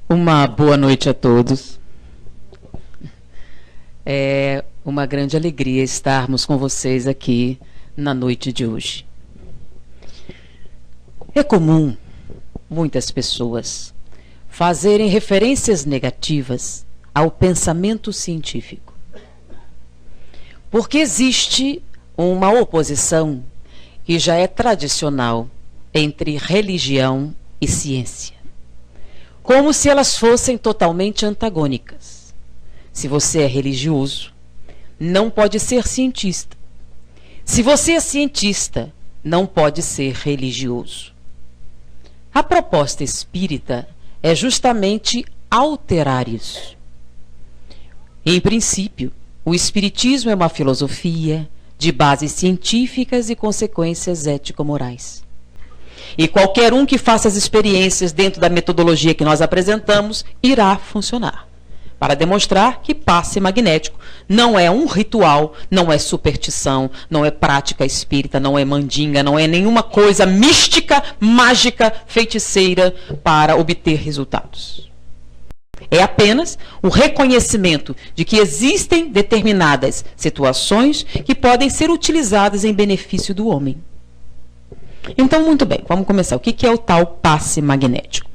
Uma boa noite a todos. É uma grande alegria estarmos com vocês aqui na noite de hoje. É comum muitas pessoas fazerem referências negativas ao pensamento científico, porque existe uma oposição que já é tradicional entre religião e ciência, como se elas fossem totalmente antagônicas. Se você é religioso, não pode ser cientista. Se você é cientista, não pode ser religioso. A proposta espírita é justamente alterar isso. Em princípio, o espiritismo é uma filosofia de bases científicas e consequências ético-morais. E qualquer um que faça as experiências dentro da metodologia que nós apresentamos irá funcionar, para demonstrar que passe magnético não é um ritual, não é superstição, não é prática espírita, não é mandinga, não é nenhuma coisa mística, mágica, feiticeira para obter resultados. É apenas o reconhecimento de que existem determinadas situações que podem ser utilizadas em benefício do homem. Então, muito bem, vamos começar. O que é o tal passe magnético?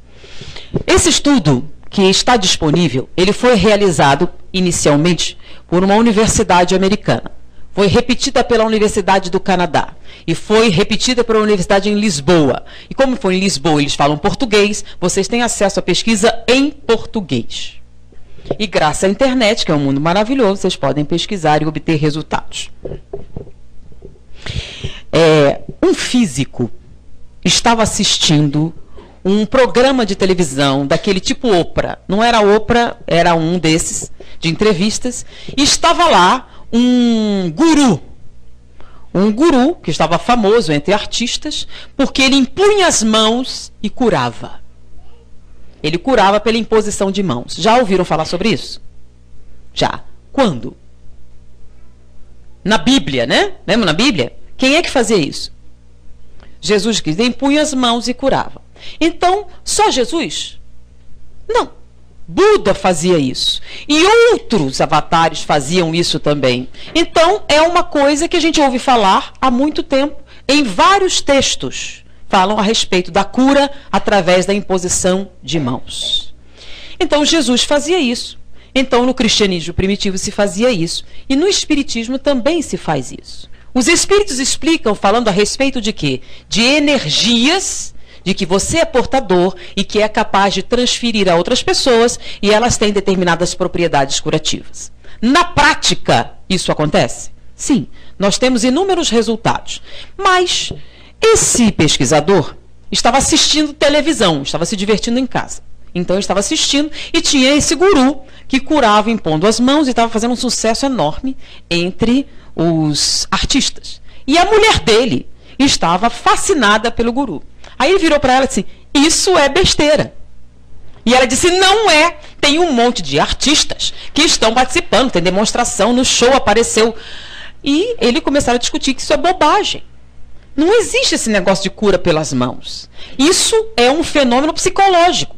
Esse estudo que está disponível, ele foi realizado inicialmente por uma universidade americana. Foi repetida pela Universidade do Canadá e foi repetida pela Universidade em Lisboa. E como foi em Lisboa, eles falam português, vocês têm acesso à pesquisa em português. E graças à internet, que é um mundo maravilhoso, vocês podem pesquisar e obter resultados. Um físico estava assistindo um programa de televisão daquele tipo Oprah. Não era Oprah, era um desses, de entrevistas. E estava lá um guru que estava famoso entre artistas, porque ele impunha as mãos e curava. Ele curava pela imposição de mãos. Já ouviram falar sobre isso? Já. Quando? Na Bíblia, né? Lembra na Bíblia? Quem é que fazia isso? Jesus Cristo impunha as mãos e curava. Então, só Jesus? Não. Buda fazia isso. E outros avatares faziam isso também. Então, é uma coisa que a gente ouve falar há muito tempo. Em vários textos falam a respeito da cura através da imposição de mãos. Então, Jesus fazia isso. Então, no cristianismo primitivo se fazia isso. E no espiritismo também se faz isso. Os espíritos explicam falando a respeito de quê? De energias, de que você é portador e que é capaz de transferir a outras pessoas e elas têm determinadas propriedades curativas. Na prática, isso acontece? Sim, nós temos inúmeros resultados. Mas esse pesquisador estava assistindo televisão, estava se divertindo em casa. Então, ele estava assistindo e tinha esse guru que curava impondo as mãos e estava fazendo um sucesso enorme entre os artistas. E a mulher dele estava fascinada pelo guru. Aí ele virou para ela e disse, isso é besteira. E ela disse, não é. Tem um monte de artistas que estão participando, tem demonstração, no show apareceu. E ele começaram a discutir que isso é bobagem. Não existe esse negócio de cura pelas mãos. Isso é um fenômeno psicológico.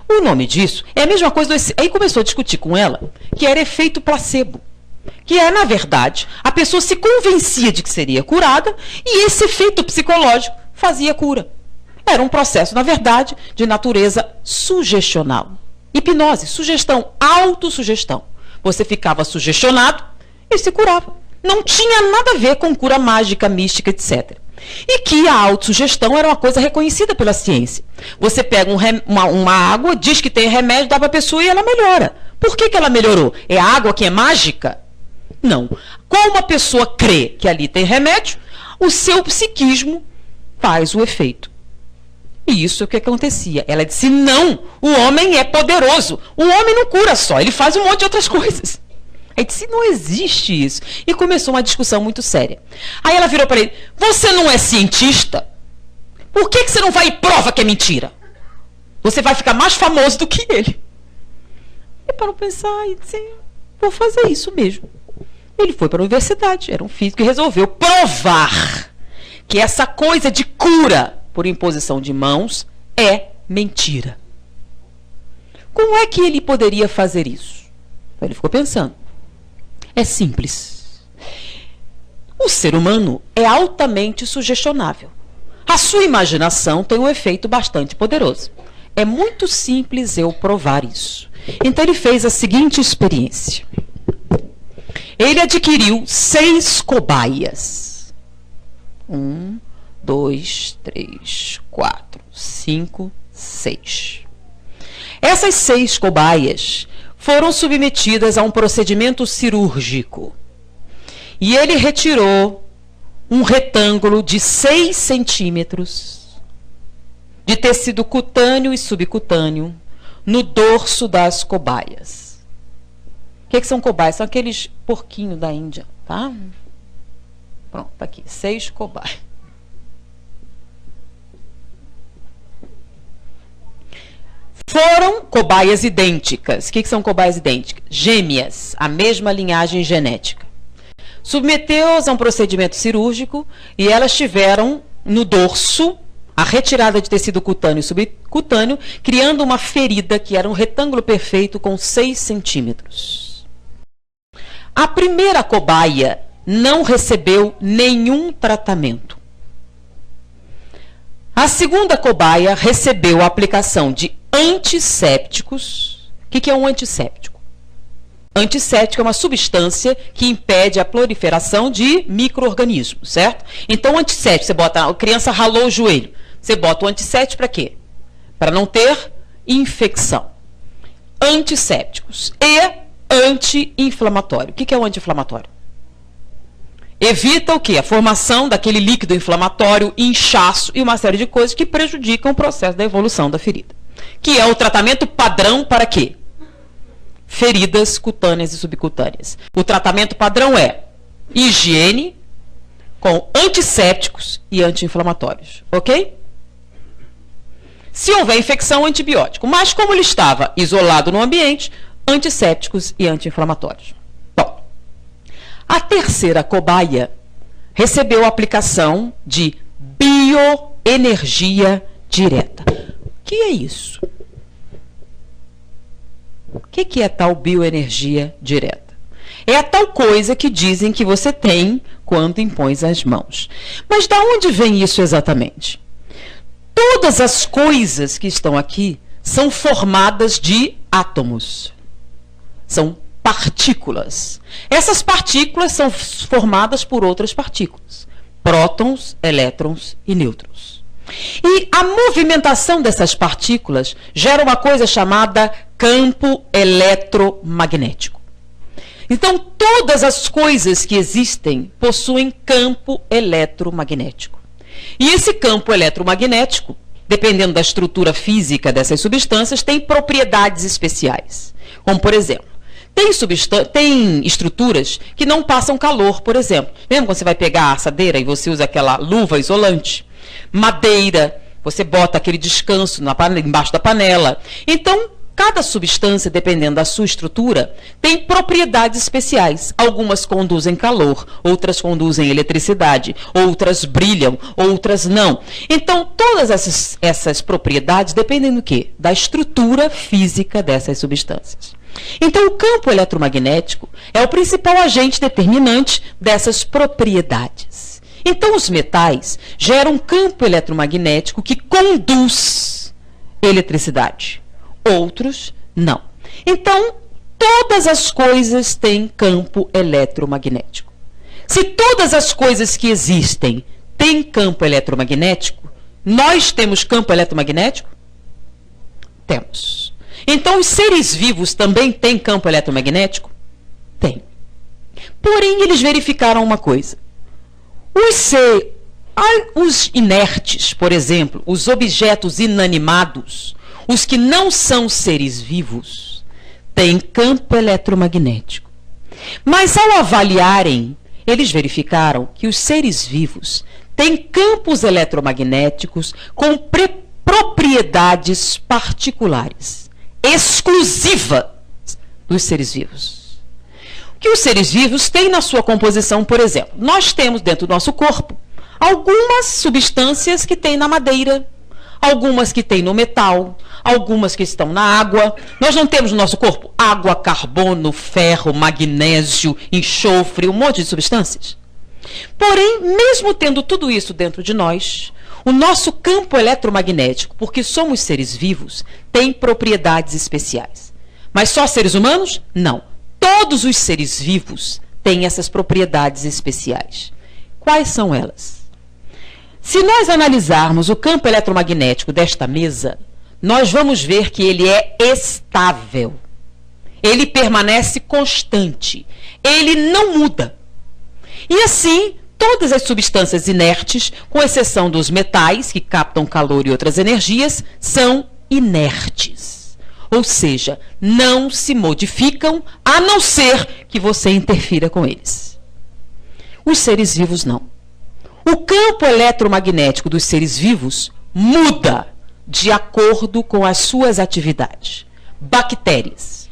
O nome disso é a mesma coisa. Aí começou a discutir com ela que era efeito placebo. Que é, na verdade, a pessoa se convencia de que seria curada e esse efeito psicológico fazia cura. Era um processo, na verdade, de natureza sugestional. Hipnose, sugestão, autossugestão. Você ficava sugestionado e se curava. Não tinha nada a ver com cura mágica, mística, etc. E que a autossugestão era uma coisa reconhecida pela ciência. Você pega uma água, diz que tem remédio, dá para a pessoa e ela melhora. Por que ela melhorou? É a água que é mágica? Não. Como a pessoa crê que ali tem remédio, o seu psiquismo faz o efeito. E isso é o que acontecia. Ela disse, não, o homem é poderoso. O homem não cura só, ele faz um monte de outras coisas. Aí disse, não existe isso. E começou uma discussão muito séria. Aí ela virou para ele, você não é cientista? Por que você não vai e prova que é mentira? Você vai ficar mais famoso do que ele. E parou para pensar e disse, vou fazer isso mesmo. Ele foi para a universidade, era um físico e resolveu provar que essa coisa de cura por imposição de mãos é mentira. Como é que ele poderia fazer isso? Ele ficou pensando. É simples. O ser humano é altamente sugestionável. A sua imaginação tem um efeito bastante poderoso. É muito simples eu provar isso. Então ele fez a seguinte experiência. Ele adquiriu 6 cobaias. 1, 2, 3, 4, 5, 6. Essas 6 cobaias foram submetidas a um procedimento cirúrgico. E ele retirou um retângulo de 6 centímetros de tecido cutâneo e subcutâneo no dorso das cobaias. O que são cobaias? São aqueles porquinhos da Índia, tá? Pronto, tá aqui, 6 cobaias. Foram cobaias idênticas. O que são cobaias idênticas? Gêmeas, a mesma linhagem genética. Submeteu-as a um procedimento cirúrgico e elas tiveram no dorso a retirada de tecido cutâneo e subcutâneo, criando uma ferida que era um retângulo perfeito com 6 centímetros. A primeira cobaia não recebeu nenhum tratamento. A segunda cobaia recebeu a aplicação de antissépticos. O que é um antisséptico? Antisséptico é uma substância que impede a proliferação de micro-organismos, certo? Então, antisséptico, você bota, a criança ralou o joelho. Você bota o antisséptico para quê? Para não ter infecção. Antissépticos e anti-inflamatório. O que é o anti-inflamatório? Evita o quê? A formação daquele líquido inflamatório, inchaço e uma série de coisas que prejudicam o processo da evolução da ferida. Que é o tratamento padrão para quê? Feridas cutâneas e subcutâneas. O tratamento padrão é higiene com antissépticos e anti-inflamatórios. Ok? Se houver infecção, antibiótico. Mas como ele estava isolado no ambiente, antissépticos e anti-inflamatórios. Bom, a terceira cobaia recebeu a aplicação de bioenergia direta. O que é isso? O que é tal bioenergia direta? É a tal coisa que dizem que você tem quando impõe as mãos. Mas de onde vem isso exatamente? Todas as coisas que estão aqui são formadas de átomos. São partículas. Essas partículas são formadas por outras partículas. Prótons, elétrons e nêutrons. E a movimentação dessas partículas gera uma coisa chamada campo eletromagnético. Então, todas as coisas que existem possuem campo eletromagnético. E esse campo eletromagnético, dependendo da estrutura física dessas substâncias, tem propriedades especiais. Como, por exemplo, tem estruturas que não passam calor, por exemplo. Lembra quando você vai pegar a assadeira e você usa aquela luva isolante? Madeira, você bota aquele descanso embaixo da panela. Então, cada substância, dependendo da sua estrutura, tem propriedades especiais. Algumas conduzem calor, outras conduzem eletricidade, outras brilham, outras não. Então, todas essas propriedades dependem do quê? Da estrutura física dessas substâncias. Então, o campo eletromagnético é o principal agente determinante dessas propriedades. Então, os metais geram um campo eletromagnético que conduz eletricidade. Outros, não. Então, todas as coisas têm campo eletromagnético. Se todas as coisas que existem têm campo eletromagnético, nós temos campo eletromagnético? Temos. Então, os seres vivos também têm campo eletromagnético? Tem. Porém, eles verificaram uma coisa. Os inertes, por exemplo, os objetos inanimados, os que não são seres vivos, têm campo eletromagnético. Mas, ao avaliarem, eles verificaram que os seres vivos têm campos eletromagnéticos com propriedades particulares, exclusivas dos seres vivos. O que os seres vivos têm na sua composição, por exemplo? Nós temos dentro do nosso corpo algumas substâncias que tem na madeira, algumas que tem no metal, algumas que estão na água. Nós não temos no nosso corpo água, carbono, ferro, magnésio, enxofre, um monte de substâncias. Porém, mesmo tendo tudo isso dentro de nós, o nosso campo eletromagnético, porque somos seres vivos, tem propriedades especiais. Mas só seres humanos? Não. Todos os seres vivos têm essas propriedades especiais. Quais são elas? Se nós analisarmos o campo eletromagnético desta mesa, nós vamos ver que ele é estável. Ele permanece constante. Ele não muda. E assim, todas as substâncias inertes, com exceção dos metais, que captam calor e outras energias, são inertes. Ou seja, não se modificam, a não ser que você interfira com eles. Os seres vivos não. O campo eletromagnético dos seres vivos muda de acordo com as suas atividades. Bactérias.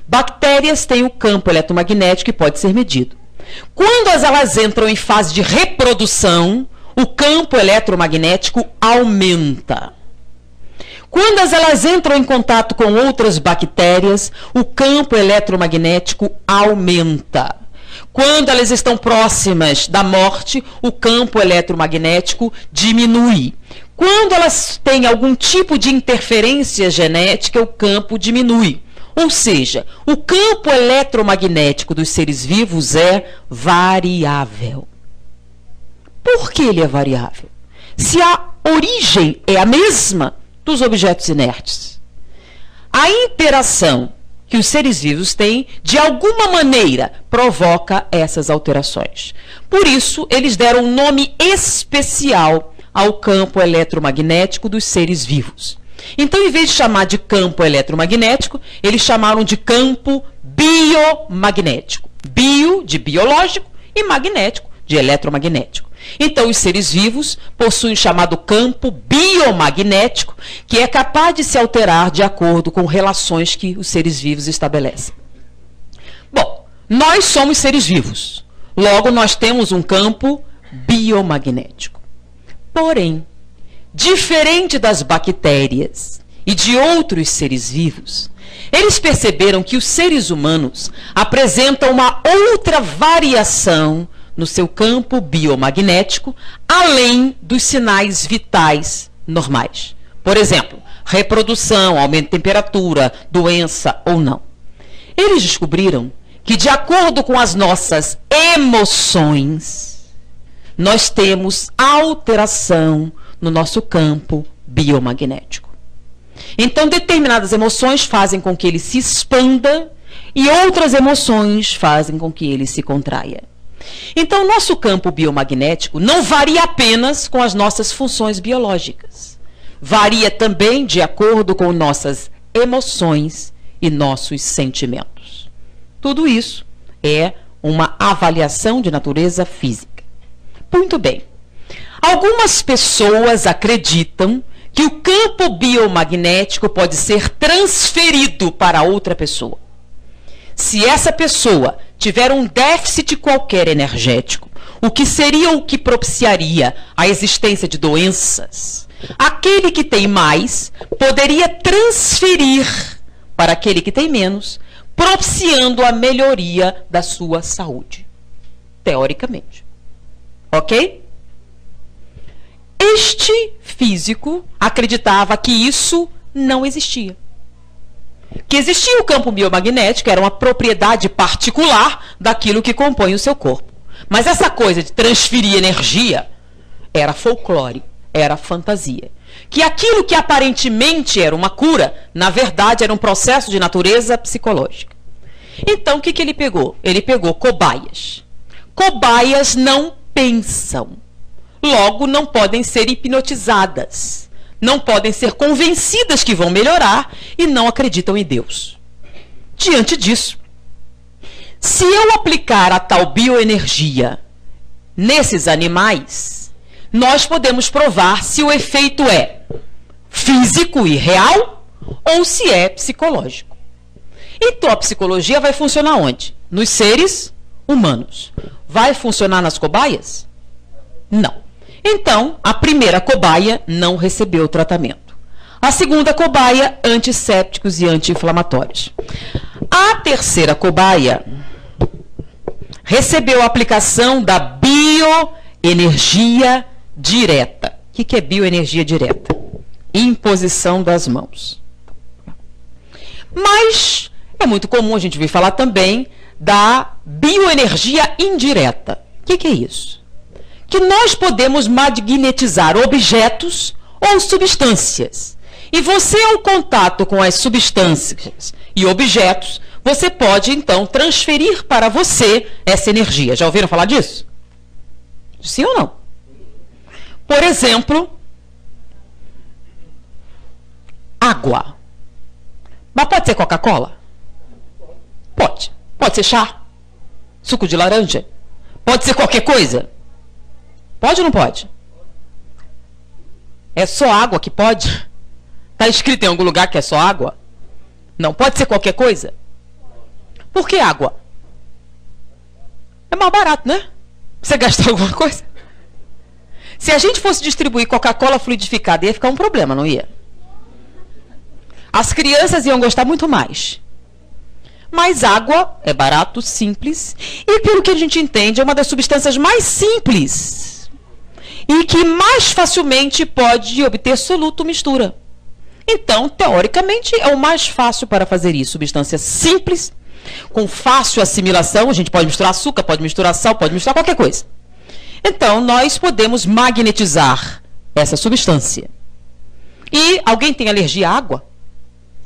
Bactérias têm o campo eletromagnético que pode ser medido. Quando elas entram em fase de reprodução, o campo eletromagnético aumenta. Quando elas entram em contato com outras bactérias, o campo eletromagnético aumenta. Quando elas estão próximas da morte, o campo eletromagnético diminui. Quando elas têm algum tipo de interferência genética, o campo diminui. Ou seja, o campo eletromagnético dos seres vivos é variável. Por que ele é variável? Se a origem é a mesma dos objetos inertes, a interação que os seres vivos têm, de alguma maneira, provoca essas alterações. Por isso, eles deram um nome especial ao campo eletromagnético dos seres vivos. Então, em vez de chamar de campo eletromagnético, eles chamaram de campo biomagnético. Bio, de biológico, e magnético, de eletromagnético. Então, os seres vivos possuem o chamado campo biomagnético, que é capaz de se alterar de acordo com relações que os seres vivos estabelecem. Bom, nós somos seres vivos. Logo, nós temos um campo biomagnético. Porém, diferente das bactérias e de outros seres vivos, eles perceberam que os seres humanos apresentam uma outra variação no seu campo biomagnético, além dos sinais vitais normais. Por exemplo, reprodução, aumento de temperatura, doença ou não. Eles descobriram que, de acordo com as nossas emoções, nós temos alteração no nosso campo biomagnético. Então, determinadas emoções fazem com que ele se expanda e outras emoções fazem com que ele se contraia. Então, nosso campo biomagnético não varia apenas com as nossas funções biológicas. Varia também de acordo com nossas emoções e nossos sentimentos. Tudo isso é uma avaliação de natureza física. Muito bem. Algumas pessoas acreditam que o campo biomagnético pode ser transferido para outra pessoa. Se essa pessoa tiver um déficit qualquer energético, o que seria o que propiciaria a existência de doenças, aquele que tem mais poderia transferir para aquele que tem menos, propiciando a melhoria da sua saúde. Teoricamente. Ok? Este físico acreditava que isso não existia. Que existia o campo biomagnético, era uma propriedade particular daquilo que compõe o seu corpo. Mas essa coisa de transferir energia era folclore, era fantasia. Que aquilo que aparentemente era uma cura, na verdade era um processo de natureza psicológica. Então, o que ele pegou? Ele pegou cobaias. Cobaias não pensam. Logo, não podem ser hipnotizadas. Não podem ser convencidas que vão melhorar e não acreditam em Deus. Diante disso, se eu aplicar a tal bioenergia nesses animais, nós podemos provar se o efeito é físico e real ou se é psicológico. Então, a psicologia vai funcionar onde? Nos seres humanos. Vai funcionar nas cobaias? Não. Então, a primeira cobaia não recebeu o tratamento. A segunda cobaia, antissépticos e anti-inflamatórios. A terceira cobaia recebeu a aplicação da bioenergia direta. O que é bioenergia direta? Imposição das mãos. Mas é muito comum a gente ouvir falar também da bioenergia indireta. O que é isso? Que nós podemos magnetizar objetos ou substâncias. E você, ao contato com as substâncias e objetos, você pode, então, transferir para você essa energia. Já ouviram falar disso? Sim ou não? Por exemplo, água. Mas pode ser Coca-Cola? Pode. Pode ser chá? Suco de laranja? Pode ser qualquer coisa? Pode ou não pode? É só água que pode? Está escrito em algum lugar que é só água? Não, pode ser qualquer coisa? Por que água? É mais barato, né? Você gastar alguma coisa? Se a gente fosse distribuir Coca-Cola fluidificada, ia ficar um problema, não ia? As crianças iam gostar muito mais. Mas água é barato, simples, e pelo que a gente entende, é uma das substâncias mais simples e que mais facilmente pode obter soluto mistura. Então, teoricamente, é o mais fácil para fazer isso. Substância simples, com fácil assimilação. A gente pode misturar açúcar, pode misturar sal, pode misturar qualquer coisa. Então, nós podemos magnetizar essa substância. E alguém tem alergia à água?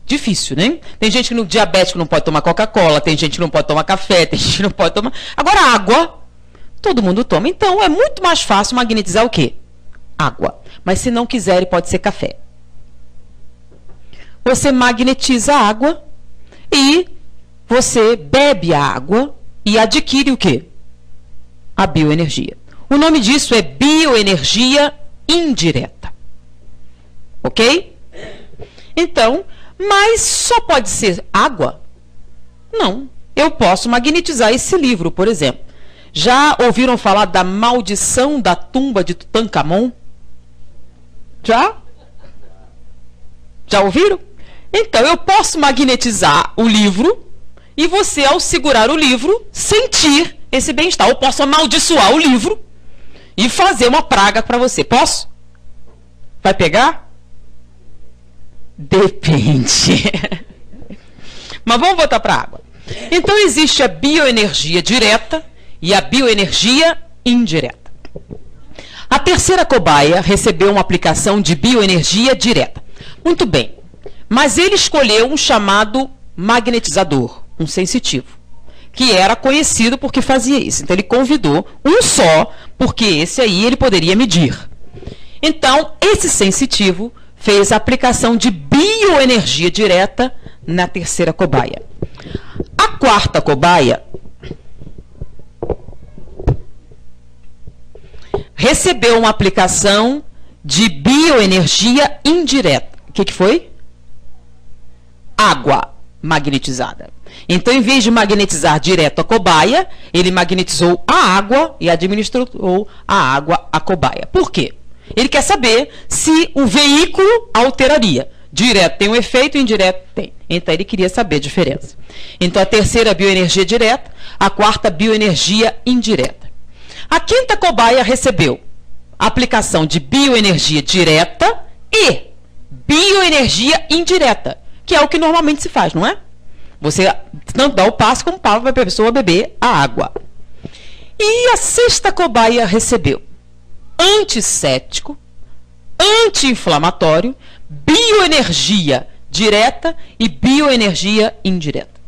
Difícil, né? Tem gente que no diabético não pode tomar Coca-Cola, tem gente que não pode tomar café, tem gente que não pode tomar... Agora, água, todo mundo toma. Então, é muito mais fácil magnetizar o quê? Água. Mas se não quiser, pode ser café. Você magnetiza a água e você bebe a água e adquire o quê? A bioenergia. O nome disso é bioenergia indireta. Ok? Então, mas só pode ser água? Não. Eu posso magnetizar esse livro, por exemplo. Já ouviram falar da maldição da tumba de Tutankhamon? Já? Já ouviram? Então, eu posso magnetizar o livro e você, ao segurar o livro, sentir esse bem-estar. Eu posso amaldiçoar o livro e fazer uma praga para você. Posso? Vai pegar? Depende. Mas vamos voltar para a água. Então, existe a bioenergia direta e a bioenergia indireta. A terceira cobaia recebeu uma aplicação de bioenergia direta. Muito bem. Mas ele escolheu um chamado magnetizador, um sensitivo, que era conhecido porque fazia isso. Então, ele convidou um só, porque esse aí ele poderia medir. Então, esse sensitivo fez a aplicação de bioenergia direta na terceira cobaia. A quarta cobaia recebeu uma aplicação de bioenergia indireta. O que foi? Água magnetizada. Então, em vez de magnetizar direto a cobaia, ele magnetizou a água e administrou a água à cobaia. Por quê? Ele quer saber se o veículo alteraria. Direto tem um efeito, indireto tem. Então, ele queria saber a diferença. Então, a terceira bioenergia direta, a quarta bioenergia indireta. A quinta cobaia recebeu a aplicação de bioenergia direta e bioenergia indireta, que é o que normalmente se faz, não é? Você não dá o passo como para a pessoa beber a água. E a sexta cobaia recebeu antisséptico, anti-inflamatório, bioenergia direta e bioenergia indireta.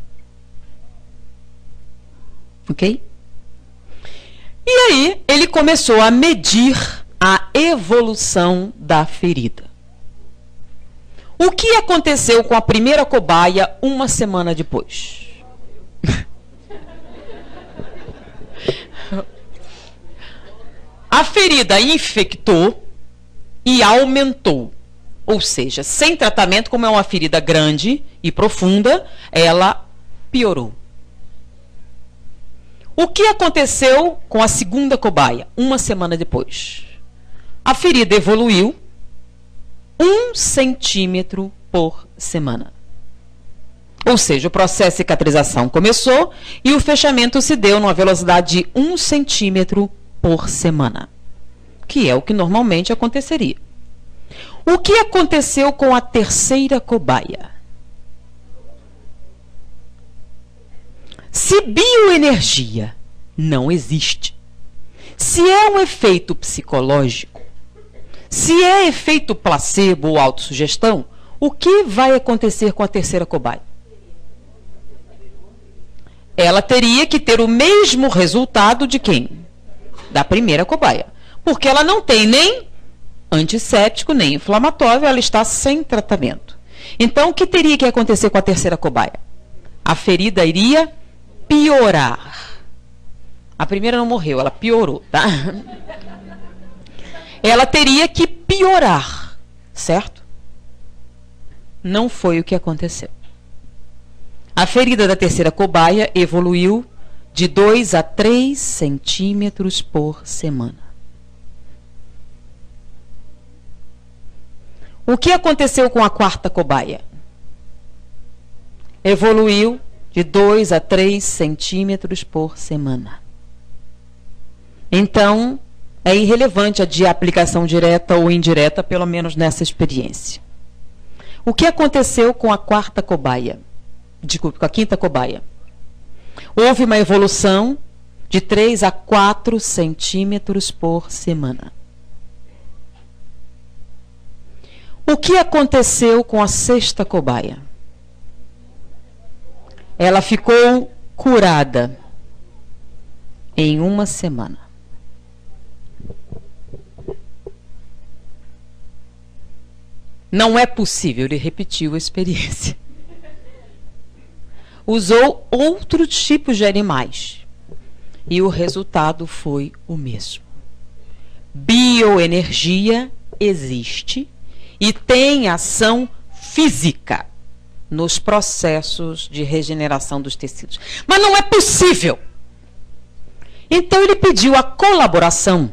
Ok? E aí, ele começou a medir a evolução da ferida. O que aconteceu com a primeira cobaia uma semana depois? A ferida infectou e aumentou. Ou seja, sem tratamento, como é uma ferida grande e profunda, ela piorou. O que aconteceu com a segunda cobaia uma semana depois? A ferida evoluiu, 1 centímetro por semana. Ou seja, o processo de cicatrização começou e o fechamento se deu numa velocidade de 1 centímetro por semana, que é o que normalmente aconteceria. O que aconteceu com a terceira cobaia? Se bioenergia não existe, se é um efeito psicológico, se é efeito placebo ou autossugestão, o que vai acontecer com a terceira cobaia? Ela teria que ter o mesmo resultado de quem? Da primeira cobaia. Porque ela não tem nem antisséptico, nem inflamatório, ela está sem tratamento. Então, o que teria que acontecer com a terceira cobaia? A ferida iria piorar. A primeira não morreu, ela piorou, tá? Ela teria que piorar, certo? Não foi o que aconteceu. A ferida da terceira cobaia evoluiu de 2 a 3 centímetros por semana. O que aconteceu com a quarta cobaia? Evoluiu de 2 a 3 centímetros por semana. Então, é irrelevante a de aplicação direta ou indireta, pelo menos nessa experiência. O que aconteceu com a quarta cobaia? Desculpe, com a quinta cobaia? Houve uma evolução de 3 a 4 centímetros por semana. O que aconteceu com a sexta cobaia? Ela ficou curada em 1 semana. Não é possível, ele repetiu a experiência. Usou outros tipos de animais e o resultado foi o mesmo. Bioenergia existe e tem ação física nos processos de regeneração dos tecidos. Mas não é possível. Então ele pediu a colaboração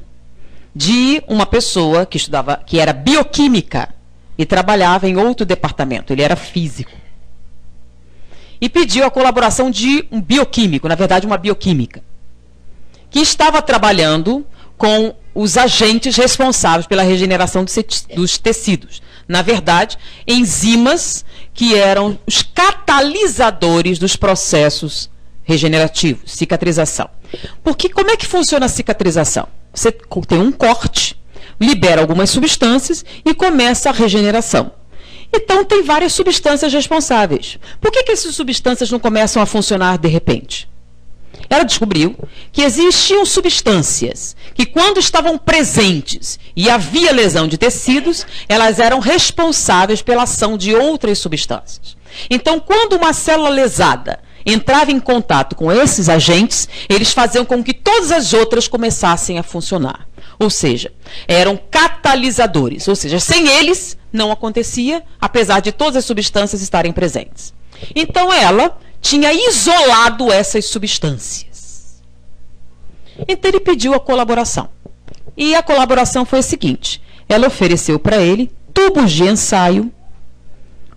de uma pessoa que estudava, que era bioquímica e trabalhava em outro departamento, ele era físico. E pediu a colaboração de um bioquímico, na verdade uma bioquímica, que estava trabalhando com os agentes responsáveis pela regeneração dos tecidos. Na verdade, enzimas que eram os catalisadores dos processos regenerativos, cicatrização. Porque como é que funciona a cicatrização? Você tem um corte, libera algumas substâncias e começa a regeneração. Então, tem várias substâncias responsáveis. Por que essas substâncias não começam a funcionar de repente? Ela descobriu que existiam substâncias que, quando estavam presentes e havia lesão de tecidos, elas eram responsáveis pela ação de outras substâncias. Então, quando uma célula lesada entrava em contato com esses agentes, eles faziam com que todas as outras começassem a funcionar. Ou seja, eram catalisadores. Ou seja, sem eles não acontecia, apesar de todas as substâncias estarem presentes. Então, ela tinha isolado essas substâncias. Então, ele pediu a colaboração. E a colaboração foi a seguinte: ela ofereceu para ele tubos de ensaio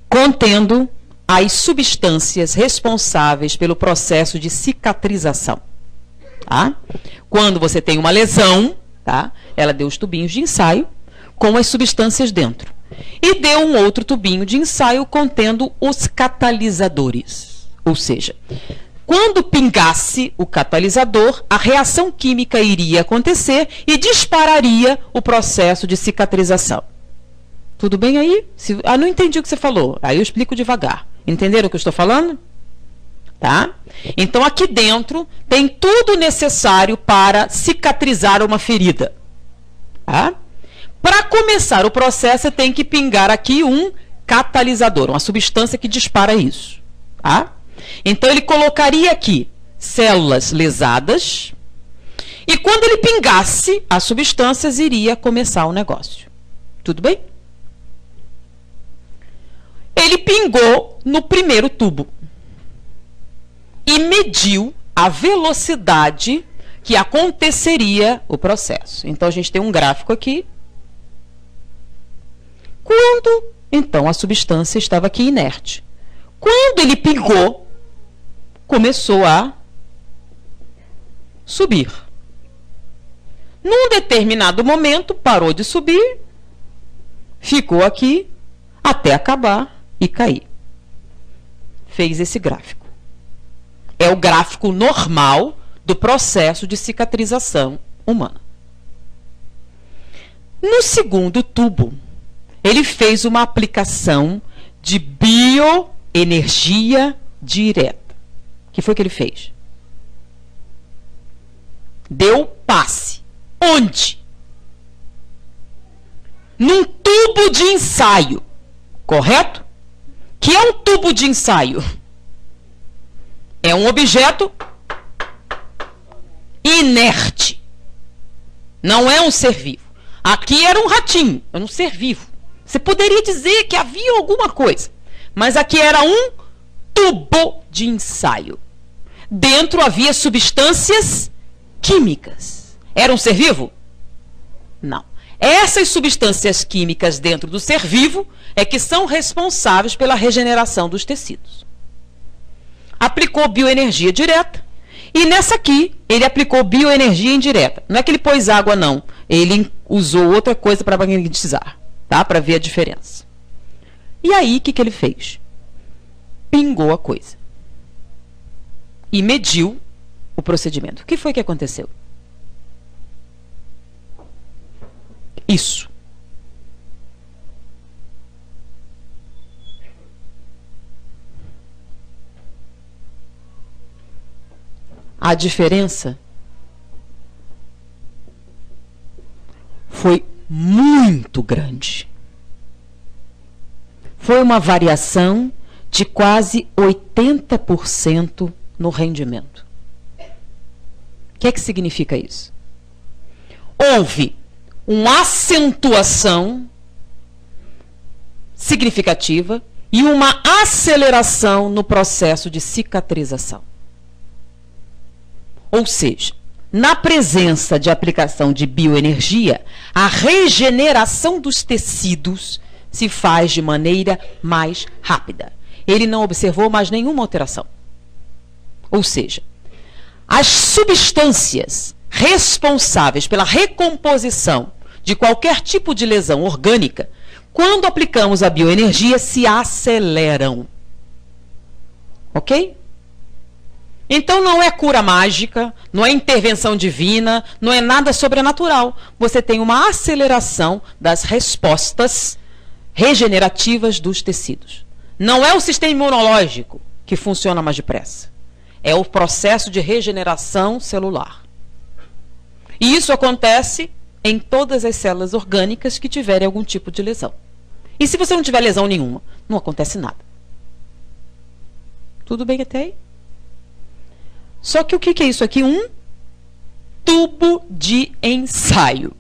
contendo as substâncias responsáveis pelo processo de cicatrização. Tá? Quando você tem uma lesão, tá? Ela deu os tubinhos de ensaio com as substâncias dentro. E deu um outro tubinho de ensaio contendo os catalisadores. Ou seja, quando pingasse o catalisador, a reação química iria acontecer e dispararia o processo de cicatrização. Tudo bem aí? Não entendi o que você falou. Aí eu explico devagar. Entenderam o que eu estou falando? Tá? Então, aqui dentro tem tudo necessário para cicatrizar uma ferida. Tá? Para começar o processo, você tem que pingar aqui um catalisador, uma substância que dispara isso. Tá? Então, ele colocaria aqui células lesadas e quando ele pingasse as substâncias, iria começar o negócio. Tudo bem? Ele pingou no primeiro tubo e mediu a velocidade que aconteceria o processo. Então, a gente tem um gráfico aqui Quando, então, a substância estava aqui inerte. Quando ele pingou, começou a subir. Num determinado momento, parou de subir, ficou aqui até acabar e cair. Fez esse gráfico. É o gráfico normal do processo de cicatrização humana. No segundo tubo, ele fez uma aplicação de bioenergia direta. O que foi que ele fez? Deu passe. Onde? Num tubo de ensaio. Correto? Que é um tubo de ensaio? É um objeto inerte. Não é um ser vivo. Aqui era um ratinho, era um ser vivo. Você poderia dizer que havia alguma coisa. Mas aqui era um tubo de ensaio. Dentro havia substâncias químicas. Era um ser vivo? Não. Essas substâncias químicas dentro do ser vivo é que são responsáveis pela regeneração dos tecidos. Aplicou bioenergia direta. E nessa aqui, ele aplicou bioenergia indireta. Não é que ele pôs água, não. Ele usou outra coisa para magnetizar, tá? Para ver a diferença. E aí, o que ele fez? Pingou a coisa. E mediu o procedimento. O que foi que aconteceu? Isso. A diferença foi muito grande. Foi uma variação de quase 80% no rendimento. O que é que significa isso? Houve uma acentuação significativa e uma aceleração no processo de cicatrização. Ou seja, na presença de aplicação de bioenergia, a regeneração dos tecidos se faz de maneira mais rápida. Ele não observou mais nenhuma alteração. Ou seja, as substâncias responsáveis pela recomposição de qualquer tipo de lesão orgânica, quando aplicamos a bioenergia, se aceleram. Ok? Então não é cura mágica, não é intervenção divina, não é nada sobrenatural. Você tem uma aceleração das respostas regenerativas dos tecidos. Não é o sistema imunológico que funciona mais depressa. É o processo de regeneração celular. E isso acontece em todas as células orgânicas que tiverem algum tipo de lesão. E se você não tiver lesão nenhuma, não acontece nada. Tudo bem até aí? Só que o que é isso aqui? Um tubo de ensaio.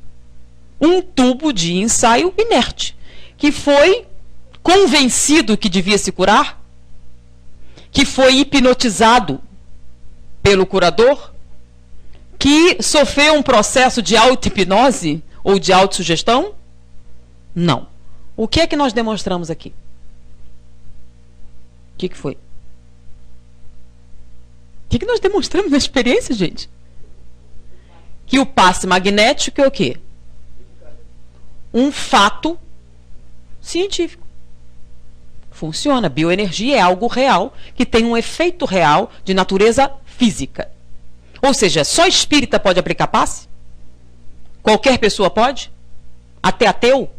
Um tubo de ensaio inerte, que foi convencido que devia se curar, que foi hipnotizado pelo curador, que sofreu um processo de auto-hipnose ou de autossugestão? Não. O que é que nós demonstramos aqui? O que foi? O que nós demonstramos na experiência, gente? Que o passe magnético é o quê? Um fato científico. Funciona. Bioenergia é algo real, que tem um efeito real de natureza física. Ou seja, só espírita pode aplicar passe? Qualquer pessoa pode? Até ateu?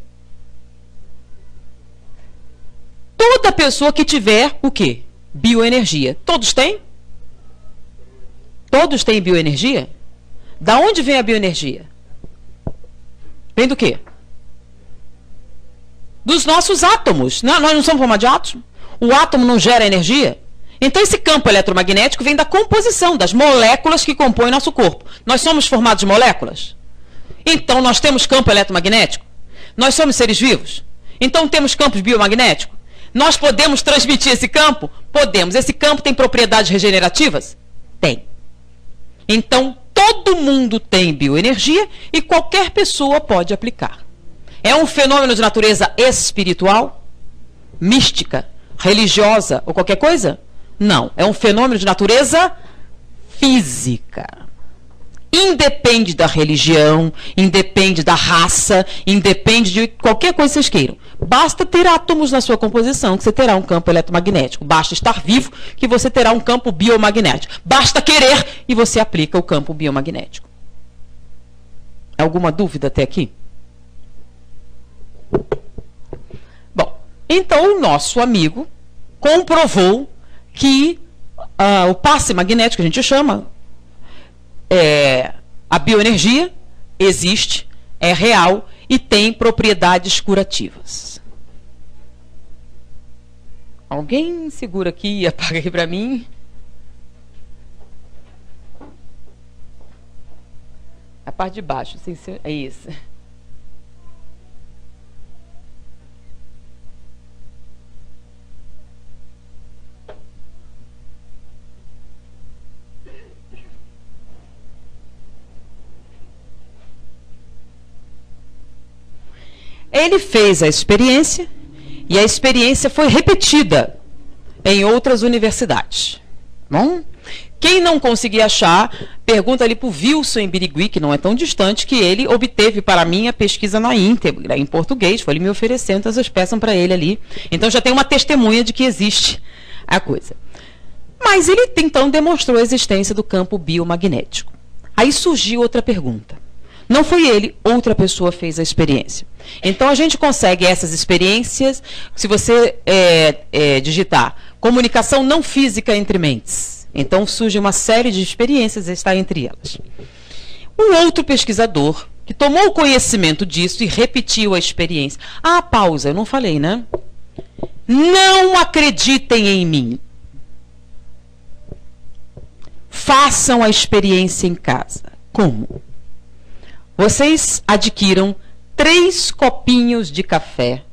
Toda pessoa que tiver o quê? Bioenergia. Todos têm? Todos têm bioenergia? Da onde vem a bioenergia? Vem do quê? Dos nossos átomos. Nós não somos formados de átomos? O átomo não gera energia? Então esse campo eletromagnético vem da composição das moléculas que compõem nosso corpo. Nós somos formados de moléculas? Então nós temos campo eletromagnético? Nós somos seres vivos? Então temos campos biomagnéticos? Nós podemos transmitir esse campo? Podemos. Esse campo tem propriedades regenerativas? Tem. Então, todo mundo tem bioenergia e qualquer pessoa pode aplicar. É um fenômeno de natureza espiritual, mística, religiosa ou qualquer coisa? Não. É um fenômeno de natureza física. Independe da religião, independe da raça, independe de qualquer coisa que vocês queiram. Basta ter átomos na sua composição que você terá um campo eletromagnético. Basta estar vivo que você terá um campo biomagnético. Basta querer e você aplica o campo biomagnético. Alguma dúvida até aqui? Bom, então o nosso amigo comprovou que o passe magnético, que a gente chama, a bioenergia existe, é real e tem propriedades curativas. Alguém segura aqui e apaga aqui para mim? A parte de baixo, é isso. Ele fez a experiência e a experiência foi repetida em outras universidades. Bom, quem não conseguir achar, pergunta ali para o Wilson em Birigui, que não é tão distante, que ele obteve para mim a pesquisa na íntegra, em português, foi ele me oferecendo, então vocês peçam para ele ali. Então já tem uma testemunha de que existe a coisa. Mas ele então demonstrou a existência do campo biomagnético. Aí surgiu outra pergunta. Não foi ele, outra pessoa fez a experiência. Então, a gente consegue essas experiências, se você digitar comunicação não física entre mentes. Então, surge uma série de experiências, está entre elas. Um outro pesquisador, que tomou conhecimento disso e repetiu a experiência. Ah, pausa, eu não falei, né? Não acreditem em mim. Façam a experiência em casa. Como? Vocês adquiram 3 copinhos de café,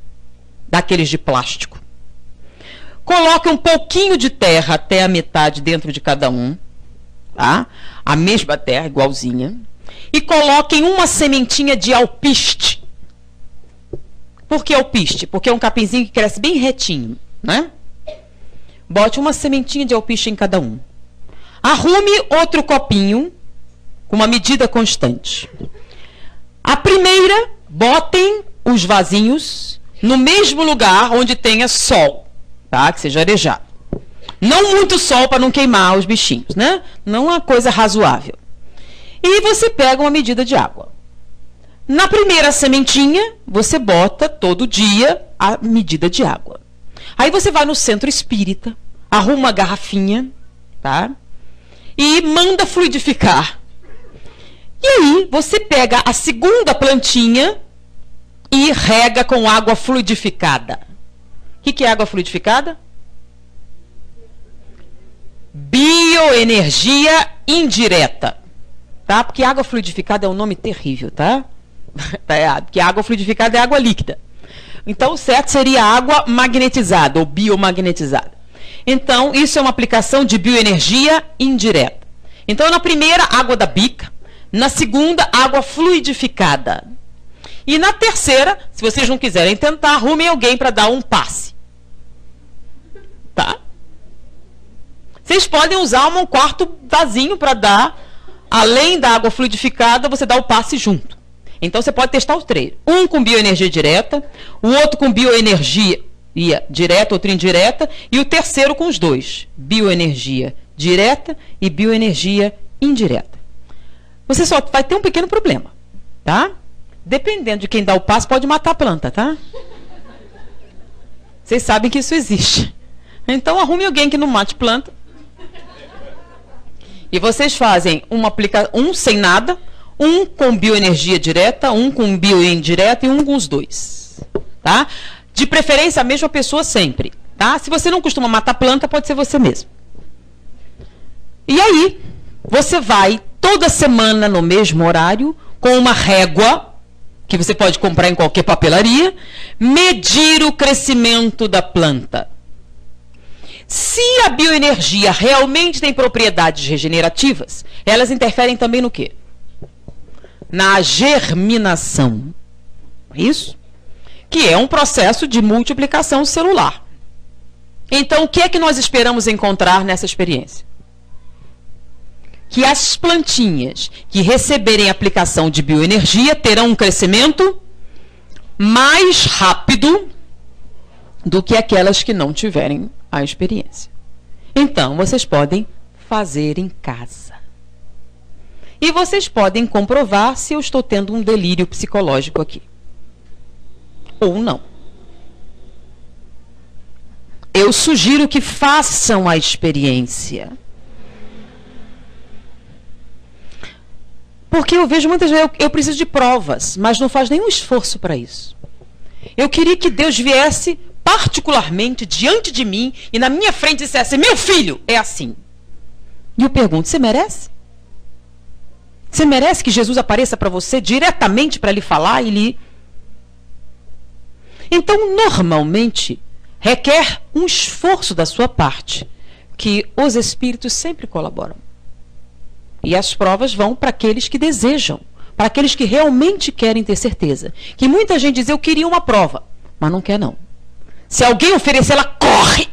daqueles de plástico. Coloquem um pouquinho de terra até a metade dentro de cada um, tá? A mesma terra, igualzinha. E coloquem uma sementinha de alpiste. Por que alpiste? Porque é um capinzinho que cresce bem retinho, né? Bote uma sementinha de alpiste em cada um. Arrume outro copinho com uma medida constante. A primeira, botem os vasinhos no mesmo lugar onde tenha sol, tá? Que seja arejado. Não muito sol para não queimar os bichinhos, né? Não uma coisa razoável. E você pega uma medida de água. Na primeira sementinha, você bota todo dia a medida de água. Aí você vai no centro espírita, arruma uma garrafinha, tá? E manda fluidificar. E aí, você pega a segunda plantinha e rega com água fluidificada. O que é água fluidificada? Bioenergia indireta. Tá? Porque água fluidificada é um nome terrível, tá? Tá errado, porque água fluidificada é água líquida. Então, o certo seria água magnetizada ou biomagnetizada. Então, isso é uma aplicação de bioenergia indireta. Então, na primeira, água da bica. Na segunda, água fluidificada. E na terceira, se vocês não quiserem tentar, arrumem alguém para dar um passe. Tá? Vocês podem usar um quarto vasinho para dar, além da água fluidificada, você dá o passe junto. Então, você pode testar os 3. Um com bioenergia direta, o outro com bioenergia direta, outro indireta, e o terceiro com os 2. Bioenergia direta e bioenergia indireta. Você só vai ter um pequeno problema, tá? Dependendo de quem dá o passo, pode matar a planta, tá? Vocês sabem que isso existe. Então, arrume alguém que não mate planta. E vocês fazem um sem nada, um com bioenergia direta, um com bioindireta e um com os 2, tá? De preferência, a mesma pessoa sempre, tá? Se você não costuma matar planta, pode ser você mesmo. E aí, você vai toda semana no mesmo horário, com uma régua, que você pode comprar em qualquer papelaria, medir o crescimento da planta. Se a bioenergia realmente tem propriedades regenerativas, elas interferem também no quê? Na germinação. É isso? que é um processo de multiplicação celular. Então, o que é que nós esperamos encontrar nessa experiência? Que as plantinhas que receberem aplicação de bioenergia terão um crescimento mais rápido do que aquelas que não tiverem a experiência. Então, vocês podem fazer em casa. E vocês podem comprovar se eu estou tendo um delírio psicológico aqui. Ou não. Eu sugiro que façam a experiência. Porque eu vejo muitas vezes, eu preciso de provas, mas não faz nenhum esforço para isso. Eu queria que Deus viesse particularmente diante de mim e na minha frente dissesse: meu filho, é assim. E eu pergunto: você merece? Você merece que Jesus apareça para você diretamente para lhe falar e lhe... Então, normalmente, requer um esforço da sua parte, que os espíritos sempre colaboram. E as provas vão para aqueles que desejam, para aqueles que realmente querem ter certeza. Que muita gente diz: eu queria uma prova, mas não quer não. Se alguém oferecer, ela corre.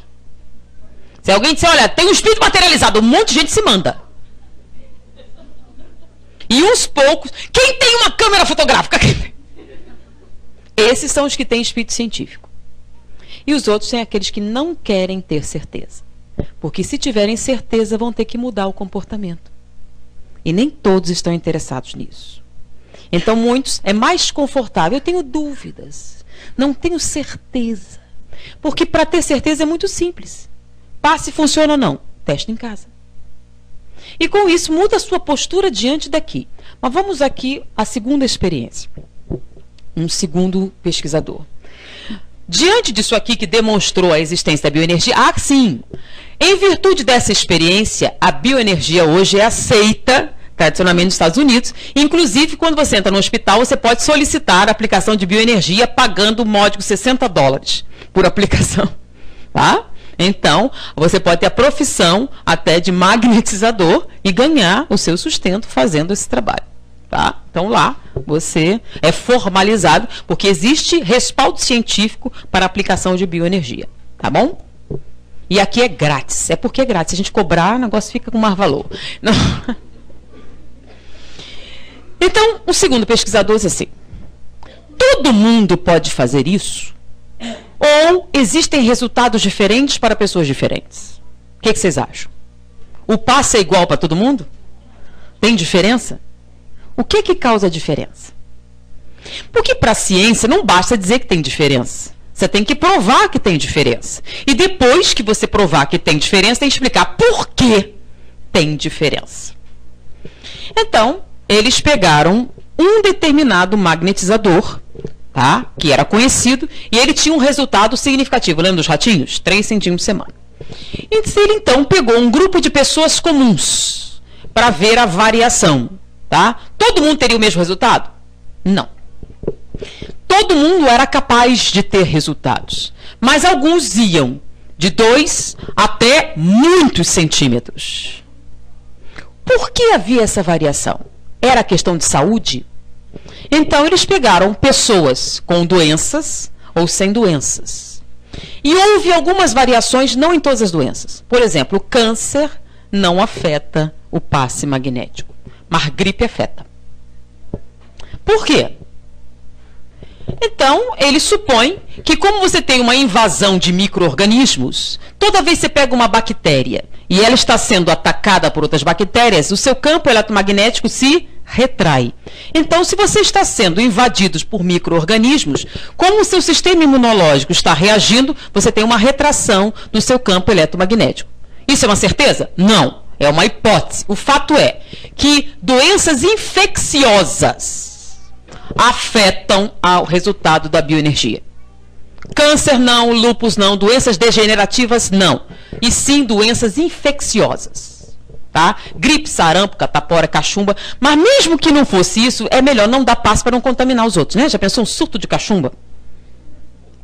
Se alguém disser: olha, tem um espírito materializado, um monte de gente se manda. E uns poucos, quem tem uma câmera fotográfica? Esses são os que têm espírito científico. E os outros são aqueles que não querem ter certeza. Porque se tiverem certeza, vão ter que mudar o comportamento. E nem todos estão interessados nisso. Então, muitos, é mais confortável. Eu tenho dúvidas, não tenho certeza. Porque para ter certeza é muito simples. Passe se funciona ou não. Teste em casa. E com isso, muda a sua postura diante daqui. Mas vamos aqui à segunda experiência. Um segundo pesquisador. Diante disso aqui que demonstrou a existência da bioenergia, sim, em virtude dessa experiência, a bioenergia hoje é aceita tradicionalmente nos Estados Unidos. Inclusive, quando você entra no hospital, você pode solicitar a aplicação de bioenergia pagando o módico $60 por aplicação. Tá? Então, você pode ter a profissão até de magnetizador e ganhar o seu sustento fazendo esse trabalho. Tá? Então, lá, você é formalizado, porque existe respaldo científico para a aplicação de bioenergia. Tá bom? E aqui é grátis. É porque é grátis. Se a gente cobrar, o negócio fica com mais valor. Não. Então, o segundo pesquisador diz assim: todo mundo pode fazer isso? Ou existem resultados diferentes para pessoas diferentes? O que vocês acham? O passe é igual para todo mundo? Tem diferença? O que causa a diferença? Porque para a ciência não basta dizer que tem diferença. Você tem que provar que tem diferença. E depois que você provar que tem diferença, tem que explicar por que tem diferença. Então, eles pegaram um determinado magnetizador, tá? Que era conhecido, e ele tinha um resultado significativo. Lembra dos ratinhos? 3 centímetros por semana. Ele então pegou um grupo de pessoas comuns para ver a variação. Tá? Todo mundo teria o mesmo resultado? Não. Todo mundo era capaz de ter resultados, mas alguns iam de 2 até muitos centímetros. Por que havia essa variação? Era questão de saúde? Então, eles pegaram pessoas com doenças ou sem doenças. E houve algumas variações, não em todas as doenças. Por exemplo, o câncer não afeta o passe magnético, mas gripe afeta. Por quê? Então, ele supõe que como você tem uma invasão de micro-organismos, toda vez que você pega uma bactéria e ela está sendo atacada por outras bactérias, o seu campo eletromagnético se retrai. Então, se você está sendo invadido por micro-organismos, como o seu sistema imunológico está reagindo, você tem uma retração do seu campo eletromagnético. Isso é uma certeza? Não. É uma hipótese. O fato é que doenças infecciosas afetam ao resultado da bioenergia. Câncer não, lúpus não, doenças degenerativas não. E sim doenças infecciosas. Tá? Gripe, sarampo, catapora, cachumba. Mas mesmo que não fosse isso, é melhor não dar passe para não contaminar os outros. Né? Já pensou um surto de cachumba?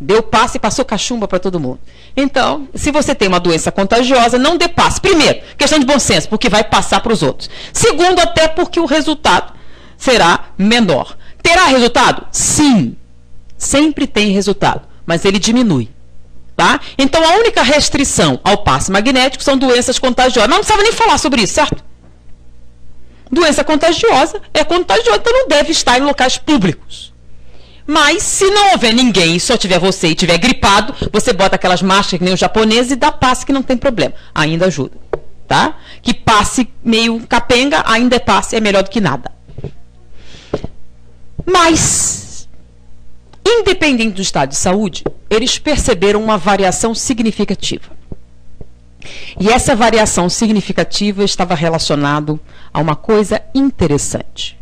Deu passe e passou cachumba para todo mundo. Então, se você tem uma doença contagiosa, não dê passe. Primeiro, questão de bom senso, porque vai passar para os outros. Segundo, até porque o resultado será menor. Terá resultado? Sim. sempre tem resultado, mas ele diminui. Tá? Então, a única restrição ao passe magnético são doenças contagiosas. Não precisava nem falar sobre isso, certo? Doença contagiosa é contagiosa, então não deve estar em locais públicos. Mas, se não houver ninguém, e só tiver você e tiver gripado, você bota aquelas máscaras que nem os japoneses e dá passe que não tem problema. Ainda ajuda. Tá? Que passe meio capenga, ainda é passe, é melhor do que nada. Mas, independente do estado de saúde, eles perceberam uma variação significativa. E essa variação significativa estava relacionada a uma coisa interessante.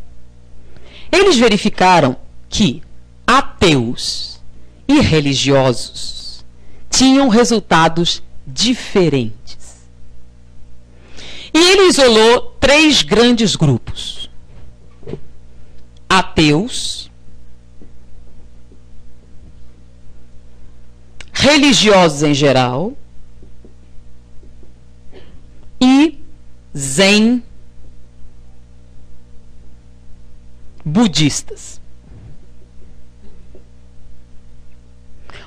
Eles verificaram que ateus e religiosos tinham resultados diferentes. E ele isolou 3 grandes grupos: ateus, religiosos em geral e zen budistas.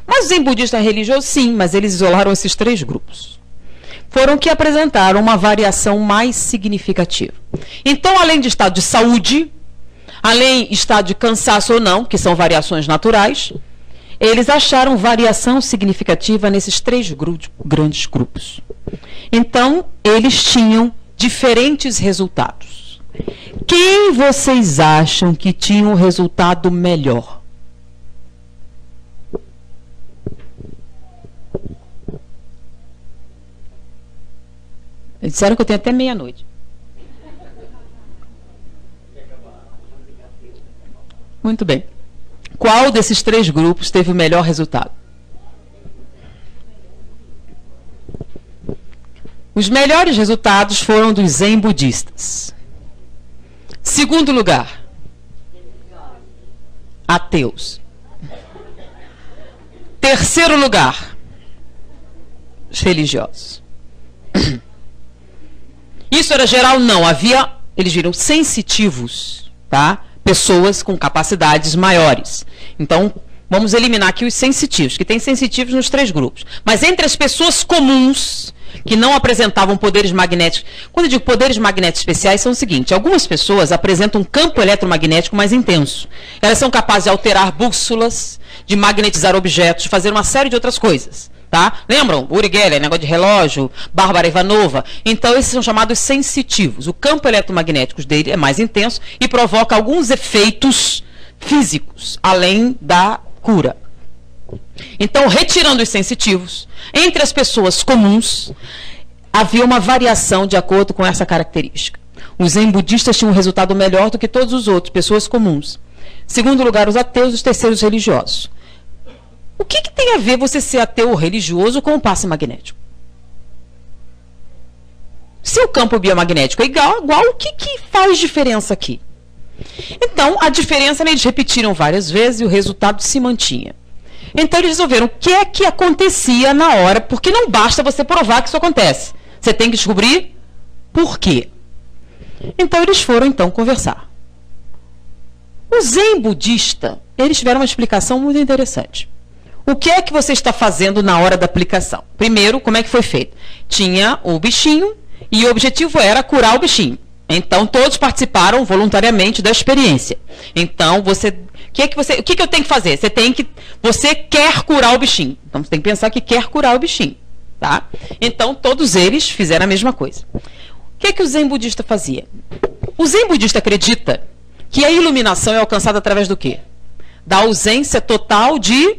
Mas o zen budista é religioso? Sim, mas eles isolaram esses 3 grupos. Foram que apresentaram uma variação mais significativa. Então, além de estado de saúde, além de estado de cansaço ou não, que são variações naturais, eles acharam variação significativa nesses 3 grandes grupos. Então, eles tinham diferentes resultados. Quem vocês acham que tinha um resultado melhor? Eles disseram que eu tenho até meia-noite. Muito bem. Qual desses 3 grupos teve o melhor resultado? Os melhores resultados foram dos zen budistas. Segundo lugar, ateus. Terceiro lugar, os religiosos. Isso era geral? Não. Havia, eles viram, sensitivos, tá? Pessoas com capacidades maiores. Então, vamos eliminar aqui os sensitivos, que tem sensitivos nos 3 grupos. Mas entre as pessoas comuns, que não apresentavam poderes magnéticos... Quando eu digo poderes magnéticos especiais, são o seguinte: algumas pessoas apresentam um campo eletromagnético mais intenso. Elas são capazes de alterar bússolas, de magnetizar objetos, de fazer uma série de outras coisas. Tá? Lembram? Uri Geller, negócio de relógio, Bárbara Ivanova. Então, esses são chamados sensitivos. O campo eletromagnético dele é mais intenso e provoca alguns efeitos físicos, além da cura. Então, retirando os sensitivos, entre as pessoas comuns, havia uma variação de acordo com essa característica. Os zen budistas tinham um resultado melhor do que todos os outros, pessoas comuns. Segundo lugar, os ateus, os terceiros religiosos. O que tem a ver você ser ateu ou religioso com o passe magnético? Se o campo biomagnético é igual, o que faz diferença aqui? Então, a diferença, né, eles repetiram várias vezes e o resultado se mantinha. Então, eles resolveram o que é que acontecia na hora, porque não basta você provar que isso acontece. Você tem que descobrir por quê. Então, eles foram, então, conversar. O zen budista, eles tiveram uma explicação muito interessante. O que é que você está fazendo na hora da aplicação? Primeiro, como é que foi feito? Tinha o bichinho e o objetivo era curar o bichinho. Então, todos participaram voluntariamente da experiência. Então, o que eu tenho que fazer? Você quer curar o bichinho. Então, você tem que pensar que quer curar o bichinho. Tá? Então, todos eles fizeram a mesma coisa. O que o zen budista fazia? O zen budista acredita que a iluminação é alcançada através do quê? Da ausência total de